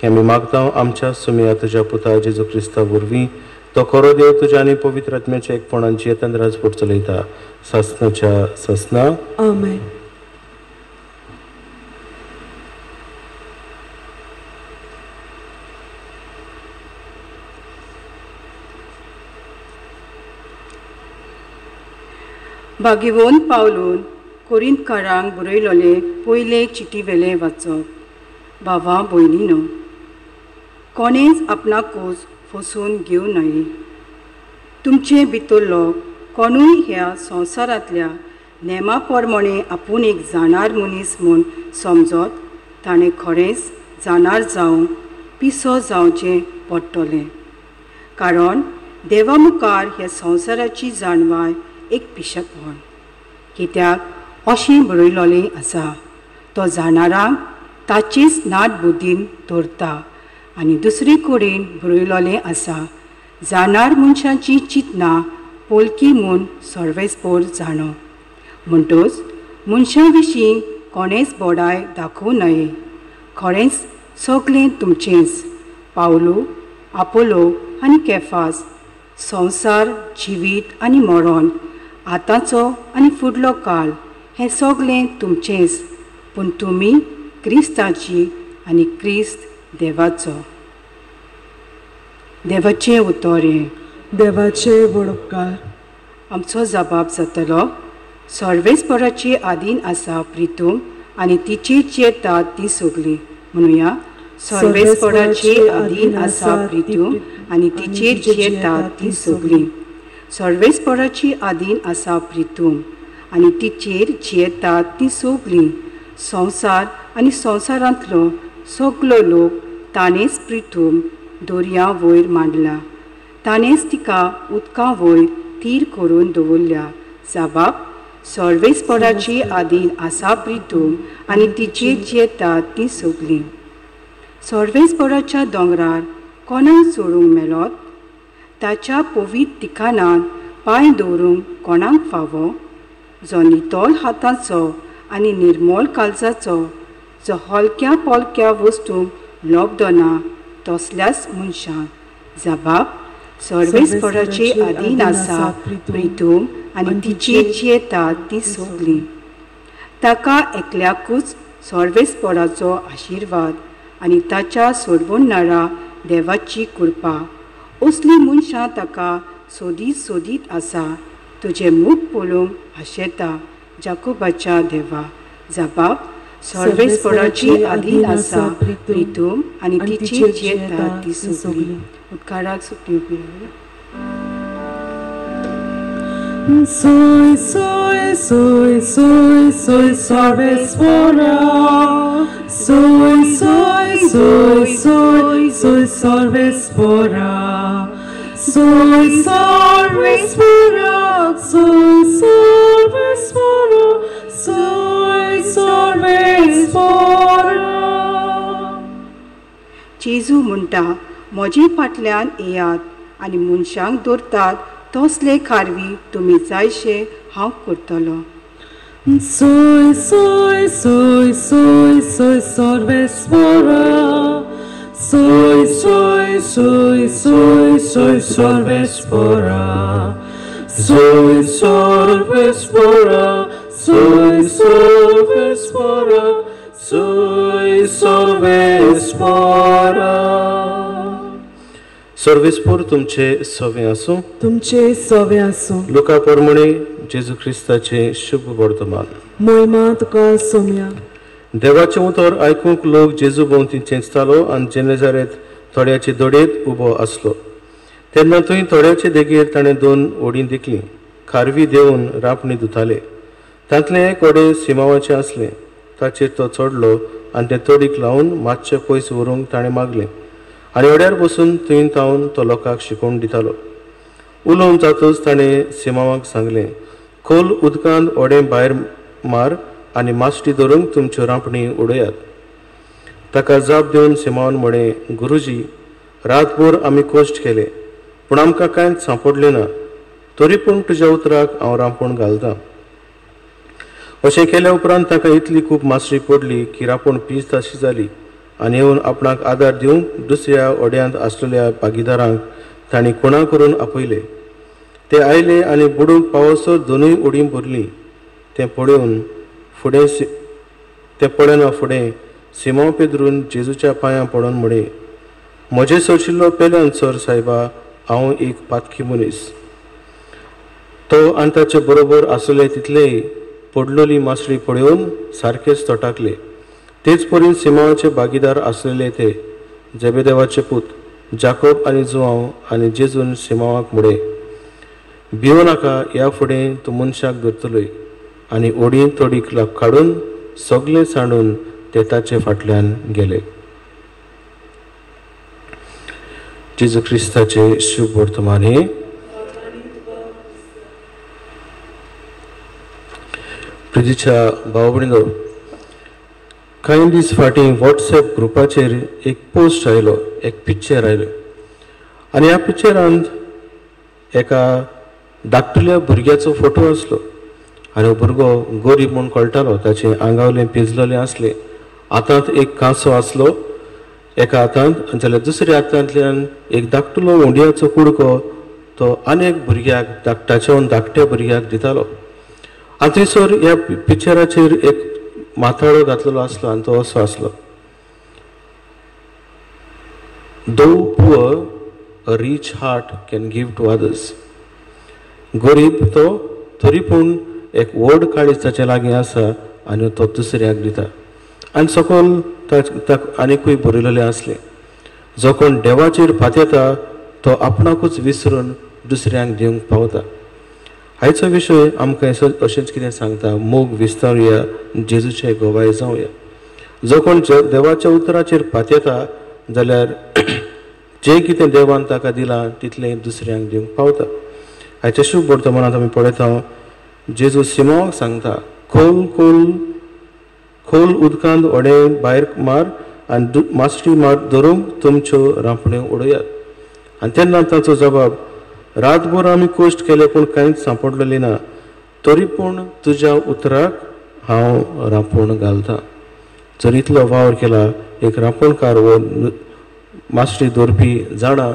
Speaker 4: हें आमी मागता आमच्या सुमया तुज्या पुता जेजू क्रिस्ता वरवीं. तो खरो देव तुज्या आनी पवित्र आत्म्याच्या एकपणान येतन राजपूट चलयता सासणाच्या सासना.
Speaker 3: आमेन.
Speaker 1: बागिवोन पावलून कोरिंतकारांक बरयलोले पयले चिटी वेले वाचप. भावा भयणीनो, कोणेच आपणाकूच फसून घेवं नये. तुमचे भितरलो कोणूय ह्या संवसारांतल्या नेमा प्रमाणे आपूण एक जाणार मनीस म्हूण समजत ताणें खरेंच जाणार जावं पिसो जावचें पडटलें. कारण देवा मुखार ह्या संवसाराची जाणवाय एक पिशेपण. कित्याक अशें बरयलोलें आसा, तो जाणारांक ताचीच नाट बुद्दीन दवरता. आनी दुसरे कडेन बरयलोलें आसा, जाणार मनशाची चिंतना पोलकी म्हूण सर्वेस्पोर जाणो. म्हणटच मनशां विशीं कोणेच बोडाय दाखोवं न्हये. खरेंच सगळें तुमचेंच. पावलो, आपोलो आनी केफास, संवसार, जिवीत आनी मरण आतांचो आनी फुडलो काळ हें सगळें तुमचेंच, पूण तुमी क्रिस्ताची आनी क्रिस्त देवाचो. देवाचें उतोरें.
Speaker 3: देवाचे वडोपकार.
Speaker 1: आमचो जबाब जातलो, सर्वेस्पराची आदीन आसा प्रितूम आनी तिचेर येतात ती सगळीं. म्हणुया, सर्वेस्पराची आदीन आसा प्रितूम आनी तिचेर येतात ती सगळीं. सर्वेस्पराची आदीन आसा प्रितूम आनी तिचेर येतात ती सगळीं. संवसार आनी संवसारांतलो सगलो लोक ताणेंच प्रितूम दर्या वयर मांडला. ताणेंच तिका उदका वयर थीर करून दवरल्या. जबाब, सर्वेस्पराची आदीन आसा प्रितूम आनी तिचेर येतात ती सगळीं. सर्वेस्पराच्या दोंगरार कोणाक सोडूंक मेलोत? ताच्या पवित्र ठिकाणांत पांय दवरूंक कोणाक फावो? जो नितोल हातांचो आनी निर्मोल काळजाचो, जो हलक्या पोलक्या वस्तूंक लोबदो ना, तसल्याच मनशांक. जबाब, सर्वेस्पराची आदीन आसा प्रितूम आनी तिचेर येतात ती सगळीं. ताका एकल्याकूच सर्वेस्पराचो आशिर्वाद आनी ताच्या सोडवणारा देवाची कृपा. असलीं मनशां ताका सोदीत सोदीत आसा. तुजें मुख पळोवंक आशेता जाकोबाच्या देवा. जबाब, सर्वेस्पराची आदीन आसा प्रितूम आनी तिचेर येतात ती सगळीं. उपकाराक सुटी.
Speaker 3: Soy, soy, soy, soy, soy सर्वेस्परा. Soy, soy, soy, soy, soy सर्वेस्परा. Soy सर्वेस्परा. Soy सर्वेस्परा. Soy सर्वेस्परा.
Speaker 1: जेजू म्हणटा, म्हजे फाटल्यान येयात आनी मनशांक दवरतात तसले खारवी तुमी जायशे हांव करतलो.
Speaker 3: Soy, soy, soy, soy, soy सर्वेस्परा. Soy, soy, soy, soy, soy सर्वेस्परा. Soy सर्वेस्परा. Soy सर्वेस्परा. Soy सर्वेस्परा.
Speaker 4: सर्वेस्पर तुमचे सवे आसूं.
Speaker 3: तुमचे सवे आसूं.
Speaker 4: लुका प्रमाणे जेजू क्रिस्ताचे शुभ वर्तमान.
Speaker 3: महिमा तुका सोम्या.
Speaker 4: देवाचें उतर आयकूंक लोक जेजू भोंवती चेंचतालो आनी जेनेजारेत थोड्याचे दोडेत उबो आसलो. तेन्ना थंय थोड्याचे देगेर ताणें 2 ओडी दिकलीं. खारवी देंवन रांपणी धुताले. तांतलें एक ओडें सिमावाचें आसलें. ताचेर तो चडलो आनी तें तोडीक लावन मातशें पयस व्हरूंक ताणें मागलें आनी ओड्यार बसून थंय तावन तो लोकांक शिकोवन दितालो. उलोवन जातच ताणें सिमावाक सांगलें, खोल उदकांत ओडें भायर मार आनी माश्टी धरूंक तुमच्यो रांपणी उडयात. ताका जाप दिवन सिमावान म्हळें, गुरुजी, रातभर आमी कश्ट केले पूण आमकां कांयच सांपडलें ना. तरी पूण तुज्या उतराक हांव रांपोण घालतां. अशें केल्या उपरांत ताका इतली खूब मासरी पडली की रांपोण पीज ताशी जाली आनी येवन आपणाक आदार दिवंक दुसऱ्या ओड्यांत आसलेल्या भागीदारांक तांणी कोणा करून आपयले. ते आयले आनी बुडूंक पावसर 2 उडी भरलीं. तें पळोवन फुडें सिमाव पेद्रून जेजूच्या पांयां पडोन म्हणलें, म्हजे सोडशिल्लो पेल्यान सर सायबा, हांव एक पातकी मनीस. तो आनी ताचे बरोबर आसले तितलेय पडलोली मासळी पळोवन सारकेच तोटाकले. तेच परीन सिमावाचे भागीदार आसलेले ते जेबेदेवाचे पूत जाकोब आनी जुआंव आनी जेजून सिमावाक म्हळें, भिवू नाका, ह्या फुडें तूं मनशाक धरतलोय. आनी ओडी तोडीक काडून सगळें सांडून ते ताचे फाटल्यान गेले. जेजू क्रिस्ताचे शुभ वर्तमान हे. प्रितीच्या भाव भयणीनो, कांय दीस फाटीं वॉट्सॅप ग्रुपाचेर एक पोस्ट आयलो, एक पिक्चर आयलो आनी ह्या पिक्चरांत एका धाकटुल्या भुरग्याचो फोटो आसलो आनी हो भुरगो गरीब म्हूण कळटालो. ताचे आंगावलें पिंजलेलें आसलें. हातांत एक कांसो आसलो एका हातांत, जाल्यार दुसऱ्या हातांतल्यान एक धाकटुलो उंडयाचो कुडको तो अनेक भुरग्याक धाकट्याच्यान धाकट्या भुरग्याक दितालो. आनी थंयसर ह्या पिक्चराचेर एक माथाळो घातलेलो आसलो आनी तो असो आसलो, though poor a rich heart can give to others. गरीब तो तरी पूण एक व्हड काळीज ताचे लागीं आसा आनी तो दुसऱ्याक दिता. आनी सकयल ताका आनीकूय बरयलेलें आसलें, जो कोण देवाचेर फातेता तो आपणाकूच विसरून दुसऱ्यांक दिवंक पावता. आयचो विशय आमकां अशेंच कितें सांगता, मोग विस्तारुया, जेजूचे गोवाय जावया. जो कोण देवाच्या उतराचेर फातेता जाल्यार जें कितें देवान ताका दिलां तितलें दुसऱ्यांक दिवंक पावता. आयच्या शुभ वर्तमानांत आमी पळयता जेजू सिमोनाक सांगता, खोल खोल खोल उदकांत ओडे भायर मार आनी मासटी मार धरूंक तुमच्यो रांपण्यो उडयात. आनी तेन्ना ताचो जबाब, रातभर आमी कश्ट केले पूण कांयच सांपडलेलें ना, तरी पूण तुज्या उतराक हांव रांपोण घालतां. जर इतलो वावर केला, एक रांपोणकार वो मासटी धरपी जाणा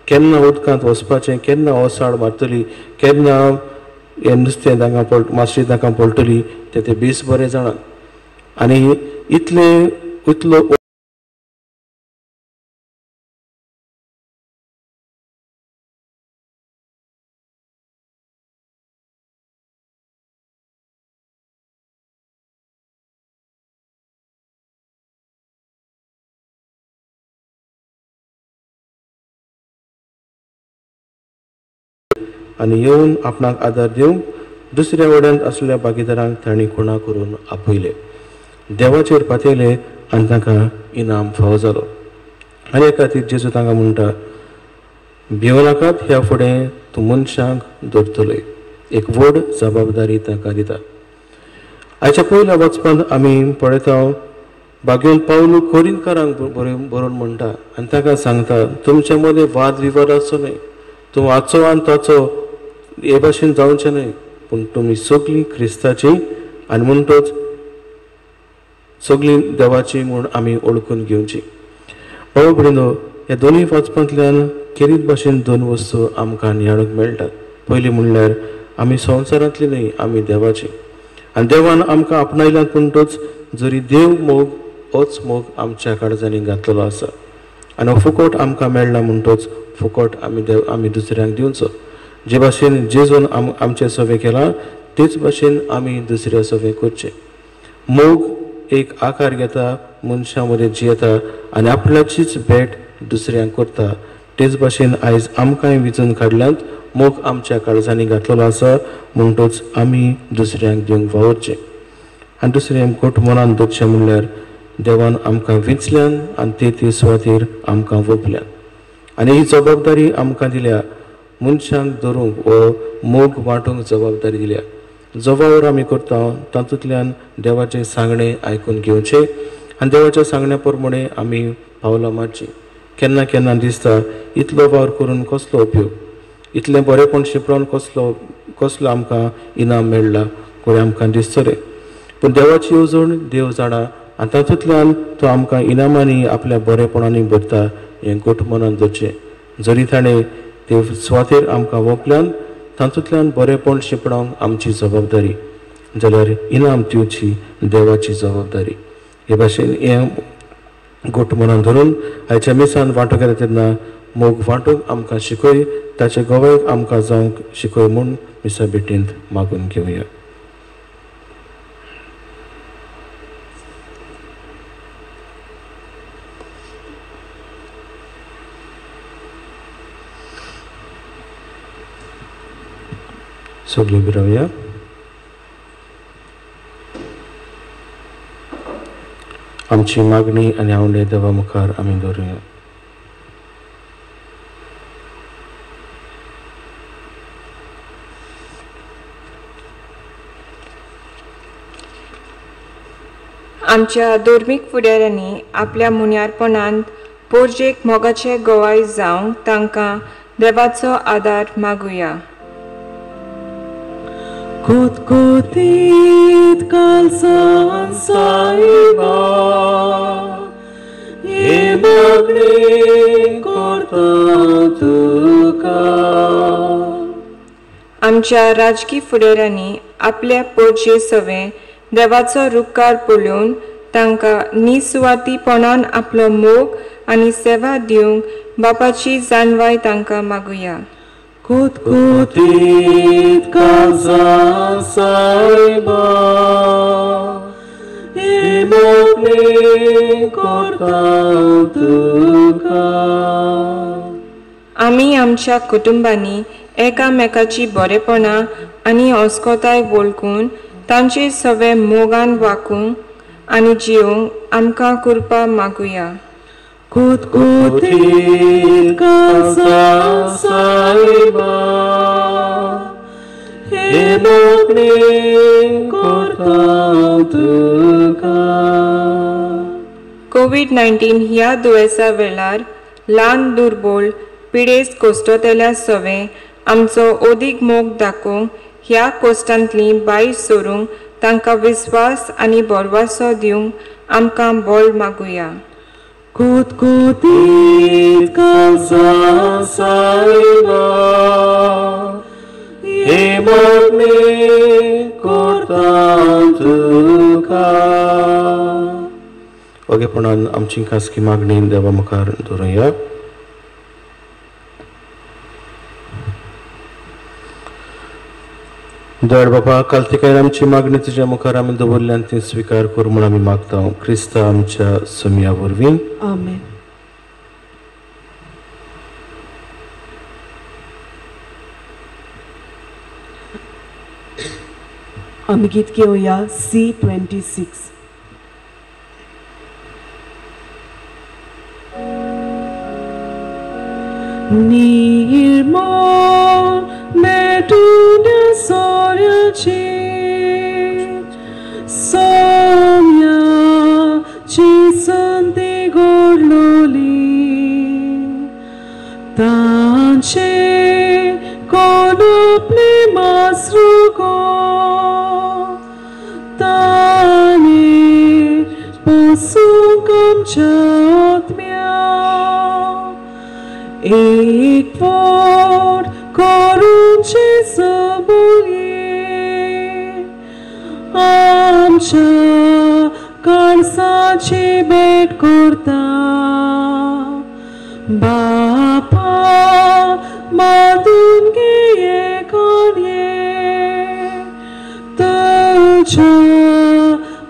Speaker 4: केन्ना उदकांत वचपाचें, केन्ना ओसाड मारतली, केन्ना हें नुस्तें तांकां मासटी तांकां पडटली, तें बेस बरें जाणा. आनी इतलो आनी येवन आपणाक आदार दिवंक दुसऱ्या वाड्यांत आसलेल्या भागीदारांक तांणी खुणा करून आपयले, देवाचेर पातयले आनी तांकां इनाम फावो जालो. आनी हे खातीर जेजू तांकां म्हणटा, भियो नाकात, ह्या फुडें तूं मनशांक धरतलोय. एक व्हड जबाबदारी तांकां दिता. आयच्या पयल्या वचपांत आमी पळयता भाग्योन पावलू कोरिंतकारांक बरोवन म्हणटा आनी तांकां सांगता, तुमचे मदें वाद विवाद आसचो न्हय, तूं हाचो आनी ताचो हे भाशेन जावचें न्हय, पूण तुमी सगळीं क्रिस्ताची आनी म्हणटोच सगळीं देवाची म्हूण आमी ओळखून घेवची. भाव भयणीनो, ह्या दोनूय वचपांतल्यान खेरीत भाशेन दोन वस्तू आमकां नियाळूंक मेळटात. पयली म्हणल्यार आमी संवसारांतली न्हय, आमी देवाची. आनी देवान आमकां आपणायल्यात म्हणटोच जरी देव मोग होच मोग आमच्या काळजांनी घातलेलो आसा आनी हो फुकट आमकां मेळना म्हणटोच फुकट आमी दुसऱ्यांक दिवचो. जे भाशेन जेजून आमचे सवे केला तेच भाशेन आमी दुसऱ्या सवे करचे. मोग एक आकार घेता, मनशां मदें जियेता आनी आपल्याचीच भेट दुसऱ्यांक करता. तेच भाशेन आयज आमकांय विचून काडल्यांत मोग आमच्या काळजांनी घातलेलो आसा म्हणटोच आमी दुसऱ्यांक दिवंक वावरचें. आनी दुसरें घोट मनान दवरचें म्हणल्यार देवान आमकां विचल्यान आनी ते सुवातेर आमकां वपल्यान आनी ही जबाबदारी आमकां दिल्या, मनशांक धरूंक वो मोग वांटूंक जबाबदारी दिल्या. जो वावर आमी करता तातूंतल्यान देवाचें सांगणें आयकून घेवचें आनी देवाच्या सांगण्या प्रमाणे आमी पावलां मारचीं. केन्ना केन्ना दिसता इतलो वावर करून कसलो उपयोग, इतलें बरेंपण शिपडोन कसलो आमकां इनाम मेळ्ळा, कोणी आमकां दिसतलें. पूण देवाची येवजण देव जाणा आनी तातूंतल्यान तो आमकां इनामांनी आपल्या बरेपणांनी भरता हें घोट मनान दवरचें. जरी ताणें ते सुवातेर आमकां वपल्यान तातूंतल्यान बरेपण शिपडोवंक आमची जबाबदारी, जाल्यार इनाम दिवची देवाची जबाबदारी. हे भाशेन हें घोट मनान धरून आयच्या मिसान वांटो केला तेन्ना मोग वांटूंक आमकां शिकय, ताचे गोवायक आमकां जावंक शिकय म्हूण मिसा भेटेंत मागून घेवया. सगळीं बिरावया. आमची मागणी आनी आवडे देवा मुखार आमी दवरुया.
Speaker 5: आमच्या धर्मीक फुडाऱ्यांनी आपल्या मुन्यारपणांत पोरजेक मोगाचे गोवाय जावंक तांकां देवाचो आदार मागुया.
Speaker 3: कोतकोतीत कालसान साईबा हे मागणी करता तुका.
Speaker 5: आमच्या राजकी फुडाऱ्यांनी आपल्या पोटचे सवे देवाचो रुपकार पळोवन तांकां निसुवातीपणान आपलो मोग आनी सेवा दिवंक बापाची जाणवाय तांकां मागुया.
Speaker 4: कुतकुतीत काळजा सायबा, हे मोकळे करता तुका.
Speaker 5: आमी आमच्या कुटुंबांनी एकामेकाची बरेपणां आनी अस्कोताय वळखून तांचे सवे मोगान वागूंक आनी जिवंक आमकां कृपा मागुया.
Speaker 3: कुतकुतीत काळजा सायबा, हे मोकळे करता तुका.
Speaker 5: कोविड-19 ह्या दुयेसा वेळार ल्हान दुर्बळ पिडेस्त कोश्टोतेल्या सवे आमचो ओदीक मोग दाखोवंक ह्या कोश्टांतली भायर सरूंक तांकां विस्वास आनी बोरवासो दिवंक आमकां बळ मागुया.
Speaker 3: कुतकुतीत काळजा सायबा,
Speaker 4: हे मोकळे करता तुका. ओगेपणान आमची खासगी मागणी देवा मुखार दवरुया. दयाळ बापा, कालतिकायेन आमची मागणी तुज्या मुखार आमी दवरल्यान ती स्विकार कर म्हूण आमी मागता. क्रिस्ता आमच्या समिया वरवीं.
Speaker 3: आमेन. आमी गीत घेवया C26. निर्मळ मेटून सोऱ्याची सोम्याची संती घडलोली, तांचे कोणपले मासरू गो ताने पोसूंक आमच्या आत्म्या. एक पोट करूनचे सबुये आमच्या काळजाची भेट करता. बापा मातून घे कार्ये तुझ्या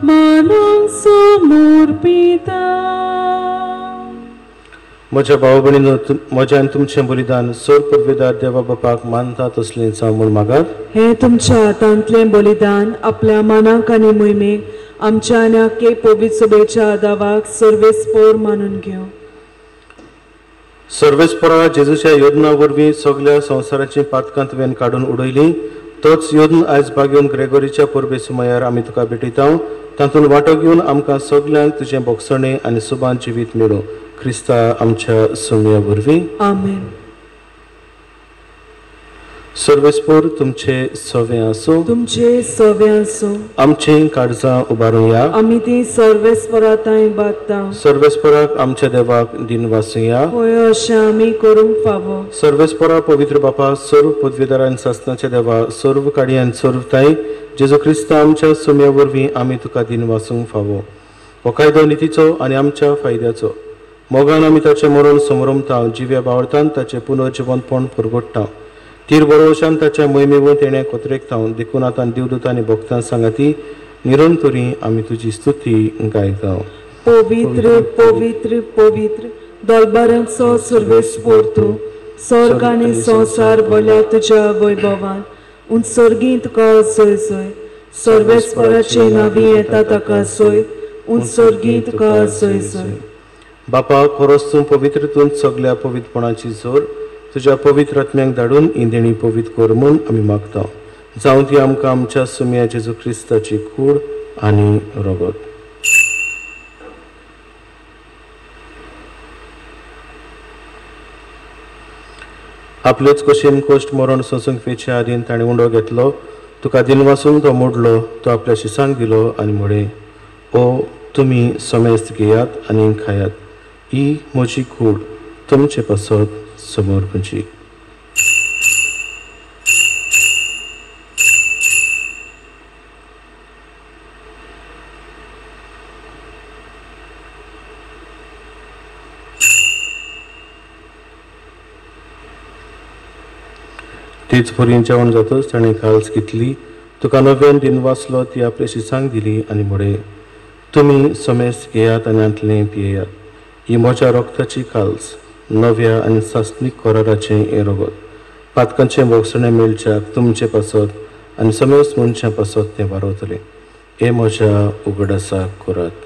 Speaker 3: मनाक समर्पिता.
Speaker 4: म्हज्या भाव भयणीनो, म्हज्या आनी तुमचें बलिदान सर पदवेदार देवा बापाक मानता तसलें जावं म्हूण मागात.
Speaker 3: हे तुमच्या हातांतलें बलिदान आपल्या मनाक आनी मोहिमेक आमच्या आनी आख्खे पवित्र सभेच्या आदावाक सर्वेस्पोर मानून घेव.
Speaker 4: सर्वेस्परा जेजूच्या योजना वरवीं सगळ्या संवसाराची पातकां तुवें काडून उडयली. तोच योजन आयज बागेवन ग्रेगोरीच्या परबे सुमायार आमी तुका भेटयता. तातूंत वांटो घेवन आमकां सगळ्यांक तुजें भोगसणें आनी सुबान जिवीत मेळो. क्रिस्ता आमच्या समिया वरवीं.
Speaker 3: आमेन.
Speaker 4: सर्वेस्पोर तुमचे सवे आसूं.
Speaker 3: तुमचे सवे आसूं.
Speaker 4: आमची काळजां उबारुया.
Speaker 3: आमी ती सर्वेस्पराताय बागता.
Speaker 4: सर्वेस्पराक आमच्या देवाक दिन वासुया.
Speaker 3: होय अशें आमी करूंक फावो.
Speaker 4: सर्वेस्परा पवित्र बापा, सर्व पदवीदारान सासणाच्या देवा, सर्व काडयान सर्वताय जेजू क्रिस्ता आमच्या समिया वरवीं आमी तुका दिन वासूंक फावो. हो कायदो नितीचो आनी आमच्या फायद्याचो. मोगान आमी ताचें मरण समरमता. जिव्या बावळतान ताचें पुनर्जिवनपण परगट्टा. तीर बरोवशान ताच्या मोहिमेवर तेणें कोतरेकता. देखून आतां दिवदूतांनी भक्तां सांगाती निरंतरी आमी तुजी स्तुती गायता.
Speaker 3: पवित्र पवित्र पवित्र दरबारांचो सर्वेस्पोर तूं. स्वर्ग आनी संवसार भरल्या तुज्या वैभवान. उत्सर्गी तुका सोय सोय. सर्वेस्पराची नांवी येता ताका सोय. उत्सर्गी तुका सोय सोय.
Speaker 4: बापा, खरोच तूं पवित्रतून सगळ्या पवित्रपणाची जोर तुज्या पवित्र आत्म्याक धाडून ही देणी पवित्र कर म्हूण आमी मागता. जावं ती आमकां आमच्या सुम्या जेजू क्रिस्ताची कूड आनी रगत. आपलेच कशेन कोश्ट मरण सोंसूंक वेचे आदीन ताणें उंडो घेतलो. तुका दिन वासून तो मोडलो. तो आपल्या शिसांक दिलो आनी म्हळे, ओ तुमी समेस्त घेयात आनी खायात. ही म्हजी कूड, तुमचे पासत समोर खंयची. तीच पुरी जेवण जातच ताणें काल्स घेतली, तुका नव्यान दिन वाचलो ती आपल्याशी सांग दिली आनी म्हळे, तुमी समेस्त घेयात आनी आंतलें पियेयात. ही म्हज्या रोगताची काल्स, नव्या आनी सासणीक कराराचें हें रगत. पातकांचें मोगसणें मेळच्याक तुमचें पासत आनी समेस्त मनशां पासत तें वारवतलें. हे म्हज्या उगडासाक करात.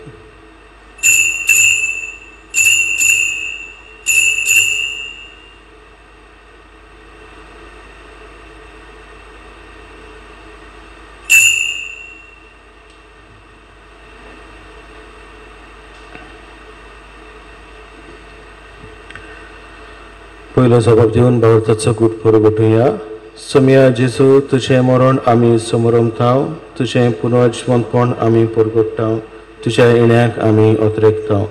Speaker 4: पयलो जबाब दिवन भावार्थाचो गुट परगटुया. सोम्या जेजू, तुझें मरण आमी समरमताव, तुझें पुनर्जिवंतपण आमी परगट्टाव, तुज्या येण्याक आमी ओतरेकताव.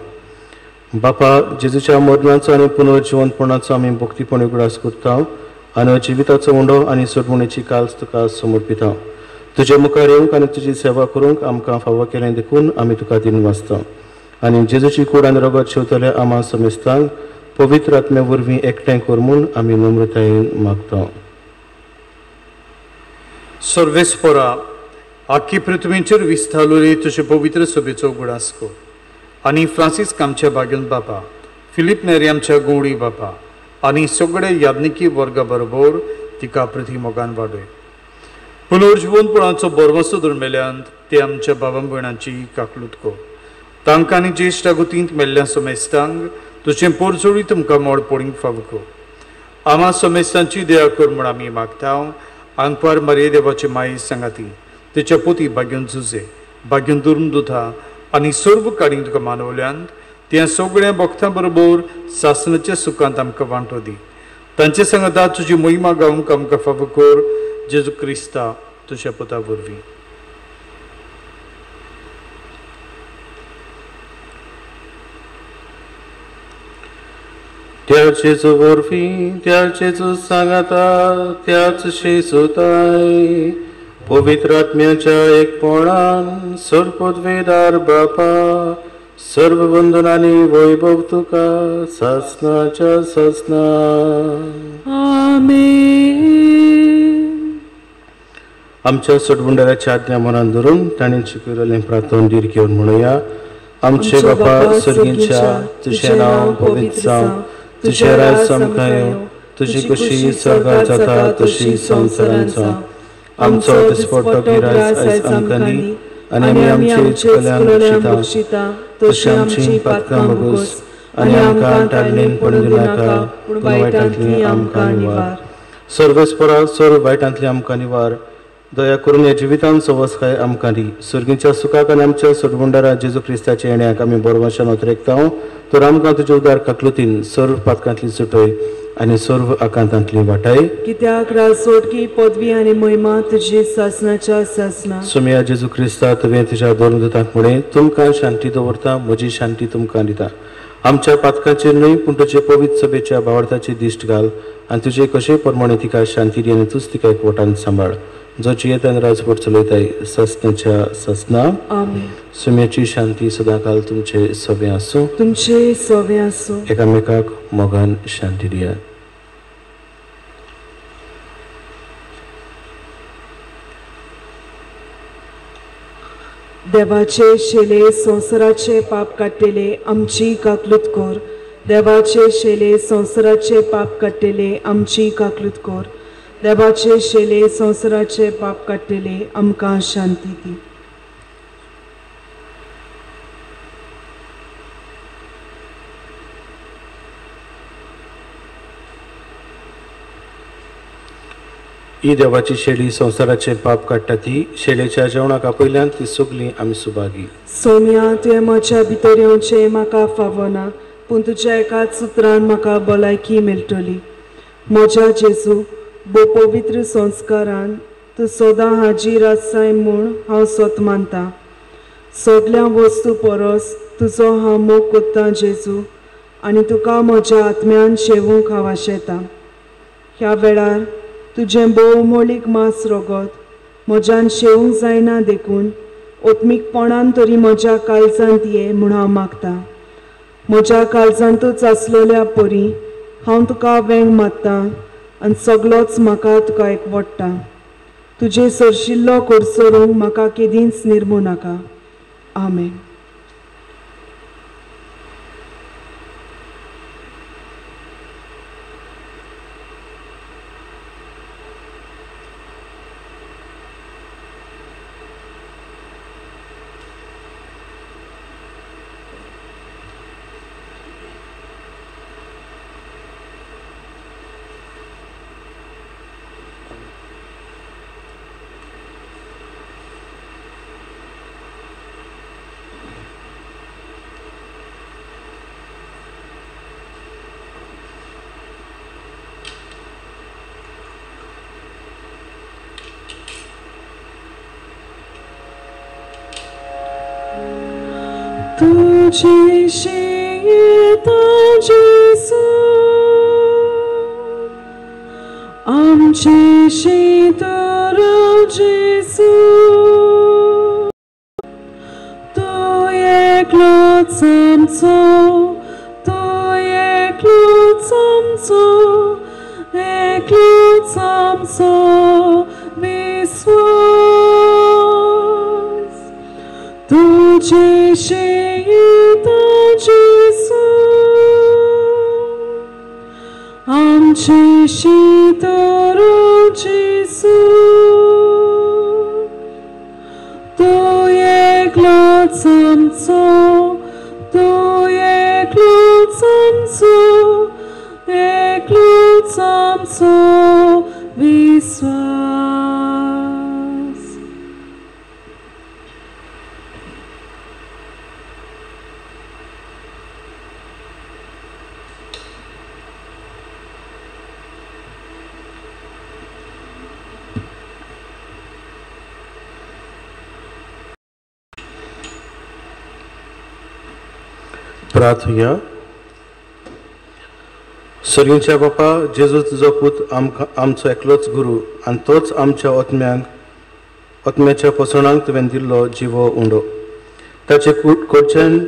Speaker 4: बापा, जेजूच्या मरणाचो आनी पुनर्जिवंतपणाचो आमी भक्तीपण उगडास करताव आनी जिविताचो उंडो आनी सोडवणेची काल्स तुका समर्पिताव. तुजे मुखार येवंक आनी तुजी सेवा करूंक आमकां फावो केलें देखून आमी तुका दिन वाचताव. आनी जेजूची कूड आनी रगत शेवतल्या आमा समेस्तांक पवित्र आत्म्या वरवीं एकठांय कर म्हूण आमी नम्रतायेन मागताव.
Speaker 6: सर्वेस्परा, आख्खी पृथ्वीचेर विस्तारलेली तुजे पवित्र सभेचो उगडास कर. आनी फ्रांसीस आमच्या भाग्यवंत बापा, फिलीप नेरी आमच्या गवळी बापा आनी सगळे याज्ञिकी वर्गा बरोबर तिका प्रतिमोगान वाडय. पुनर्जिवंतपणाचो बरवसो धर्मेल्यांत ते आमच्या भावां भयणांची काकलूत कर. तांकां आनी ज्येश्ठ गुतींत मेल्ल्या समेस्तांक तुजें पोरजोळी तुमकां मोड पडींक फावो कर. आमा समेस्तांची दया कर म्हूण आमी मागताव. आंकवार मारये देवाचे माये सांगाती, तिच्या पोती भाग्यवंत जुजे, भाग्यवंत दुर्मदुथा आनी सर्व काडींक तुका मानवल्यांत त्या सगळ्या भक्तां बरोबर सासणाच्या सुखांत आमकां वांटो दी. तांचे सांगाता तुजी महिमा गावंक आमकां फावो कर. जेजू क्रिस्ता तुज्या पुता वरवीं.
Speaker 4: त्या जेजू वरवीं, त्या जेजू सांगाता, त्याच शेजोताय पवित्र आत्म्याच्या एकपणान सर्वपदवेदार बापा, सर्व वंदनांनी वैभव तुका सासणाच्या सासना.
Speaker 3: आमेन.
Speaker 4: आमच्या सोडवंडाराच्या आज्ञा मनान धरून ताणें शिकयलेलें प्रार्थना दीर घेवन म्हणुया. आमचे बापा सर्गींच्या, तुजें नांव पवित्र जावं, तुजें राज आमकां येवं, तुजी कशी स्वर्गांत जाता तशी संवसारांत जावं. आमचो दिसपट्टो गिराय आयज आमकां दी आनी आमी आमचे चुकल्यांक बक्षिता, तशी आमची पातकां मागोस आनी आमकां टाळणेन पडूं नाका, पूण वायटांतली आमकां निवार. सर्वेस्परा, सर्व वायटांतली आमकां निवार. दया करून ह्या जिवितान सवस्काय आमकां दी. सर्गीच्या सुखाक आनी आमच्या सोडवंडारा जेजू क्रिस्ताच्या येण्याक आमी बरोवशान ओतरेकताव. तर आमकां तुज्या उदार काकलुतीन सर्व पातकांतली सुटय आनी सर्व आकांतांतली वाटाय.
Speaker 3: कित्याक राजसोडकी पदवी आनी महिमा तुजी सासणाच्या सासना.
Speaker 4: सोम्या जेजू क्रिस्ता, तुवें तुज्या दोरदूतांक म्हळें, तुमकां शांती दवरता, म्हजी शांती तुमकां दिता. आमच्या पातकांचेर न्हय पूण तुजे पवित्र सभेच्या भावार्थाची दिश्ट घाल आनी तुजे कशे प्रमाणे तिका शांती दी आनी तूच तिका एकवटान सांबाळ. जो जियेतान राजवट चलयताय सासणाच्या सासना.
Speaker 3: आमेन.
Speaker 4: सोम्याची शांती सदांकाल तुमचे सवे आसूं.
Speaker 3: तुमचे सवे आसूं.
Speaker 4: एकामेकाक मोगान शांती दियात.
Speaker 3: देवाचे शेले संवसाराचे पाप काडटेले आमची काकलूत कर. देवाचे शेले संवसाराचे पाप काडटेले आमची काकलूत कर. देवाचे शेले संवसाराचे पाप काडटेले आमकां शांती दी.
Speaker 4: ही देवाची शेळी संवसाराचे पाप काडटा ती. शेळेच्या जेवणाक आपयल्यान ती सगळीं आमी सुभागी.
Speaker 3: सोम्या, तुवें म्हज्या भितर येवचें म्हाका फावना, पूण तुज्या एकाच सुत्रान म्हाका भलायकी मेळटली. म्हज्या जेजू, बो पवित्र संस्कारान तूं सदां हाजीर आसाय म्हूण हांव सोत मानता. सगळ्या वस्तू परस तुजो हांव मोग कोत्ता जेजू, आनी तुका म्हज्या आत्म्यान शेवूंक हांव आशेता. ह्या वेळार तुजें भोवमोलीक मास रगत म्हज्यान शेवूंक जायना देखून ओत्मीकपणान तरी म्हज्या काळजांत ये म्हूण हांव मागतां. म्हज्या काळजांतूच आसलेल्या परी हांव तुका वेंग मागतां. आनी सगलोच म्हाका तुका एकवडटा. तुजे सरशिल्लो कोडसोरूंक म्हाका केदींच निर्मू नाका. आमेन. तुझे शेता जेसू आमचे शेतर जेसू तो एकलोच आमचो तो एकलोच आमचो एकलोच आमचो विश्वास तुझे शेता जेसू आमचे शेतर जेसू तो एकलोच आमचो तो एकलोच आमचो एकलोच आमचो विश्वास.
Speaker 4: प्रार्थया. सर्गींच्या बापा जेजू तुजो पूत आमचो एकलोच गुरू आनी तोच आमच्या ओत्म्याच्या पोसणांक तुवें दिल्लो जिवो उंडो. ताचे कडच्यान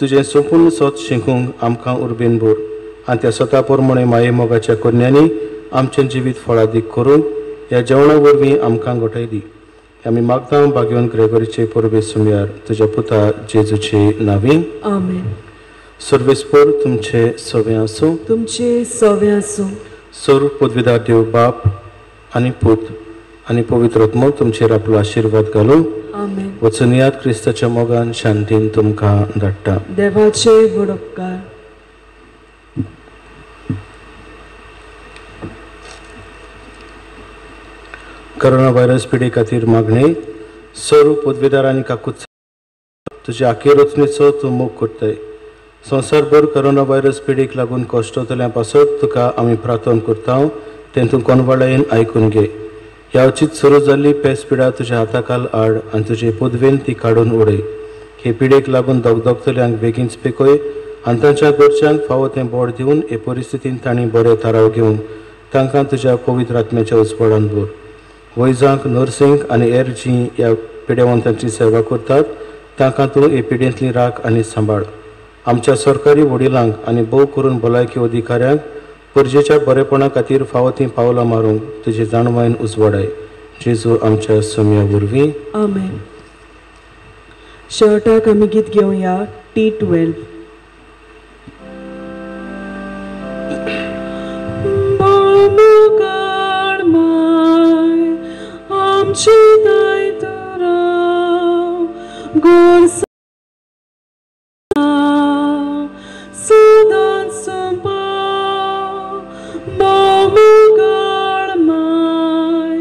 Speaker 4: तुजें संपूर्ण सोत शिकूंक आमकां उर्बेन भर आनी त्या स्वता पोरमणे माये मोगाच्या कन्यांनी आमचें जिवीत फळादीक करूंक ह्या जेवणा वरवीं आमकां घोटायली. आमी मागता भाग्यवान ग्रेगोरीचे परबे सुमयार तुज्या पुता जेजूचे नांवीं.
Speaker 3: आमेन.
Speaker 4: सर्वेस्पर तुमचे सवे आसूं.
Speaker 3: तुमचे सवे आसूं.
Speaker 4: सर्व पदवीदार देव बाप आनी पूत आनी पवित्र आत्मो तुमचेर आपलो आशिर्वाद घालूं.
Speaker 3: आमेन.
Speaker 4: वचून क्रिस्ताच्या मोगान शांतीन तुमकां धाडटा.
Speaker 3: देवाचे व्हड उपकार.
Speaker 4: कोरोना व्हायरस पिडे खातीर मागणी. सर्व पदवीदारांनी काकूच तुजे आखेर वचणेचो तूं मोग करताय. संवसारभर कोरोना व्हायरस पिडीक लागून कश्टतल्या पासत तुका आमी प्रार्थना करता. तें तूं कोनवाळेन आयकून घे. ह्या उचित सुरू जाल्ली पेस पिडा तुज्या हाताखाल हाड आनी तुजे पदवेन ती काडून उडय. हे पिडेक लागून दोगदोगतल्यांक बेगीनच पिकय आनी तांच्या घरच्यांक फावो तें बोड दिवन हे परिस्थितीन तांणी बरें थाराव घेवन तांकां तुज्या पवित्र आत्म्याच्या उजवाडान भर. वैजांक नर्सिंग आनी हेर जीं ह्या पिडेवंतांची सेवा करतात तांकां तूं हे पिडेंतली राख आनी सांबाळ. आमच्या सरकारी वडिलांक आनी भोव करून भलायकी अधिकाऱ्यांक परजेच्या बरेपणा खातीर फावो तीं पावलां मारूंक तुजे जाणवायन उजवाडाय. जेजू आमच्या सम्या वरवीं.
Speaker 3: आमेन. शेवटाक आमी गीत घेवया T12. आमची दायित्वरा गोड सदांच संपा मोगाळ माय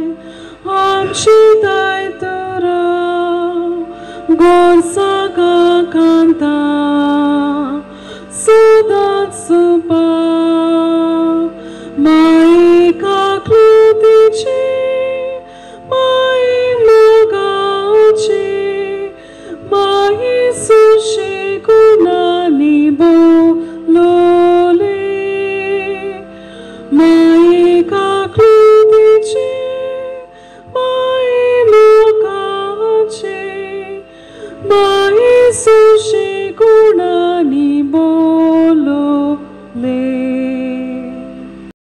Speaker 3: आमची दायित्वरा गोड सागा कांता सदांच संपा मायेक आकृतीची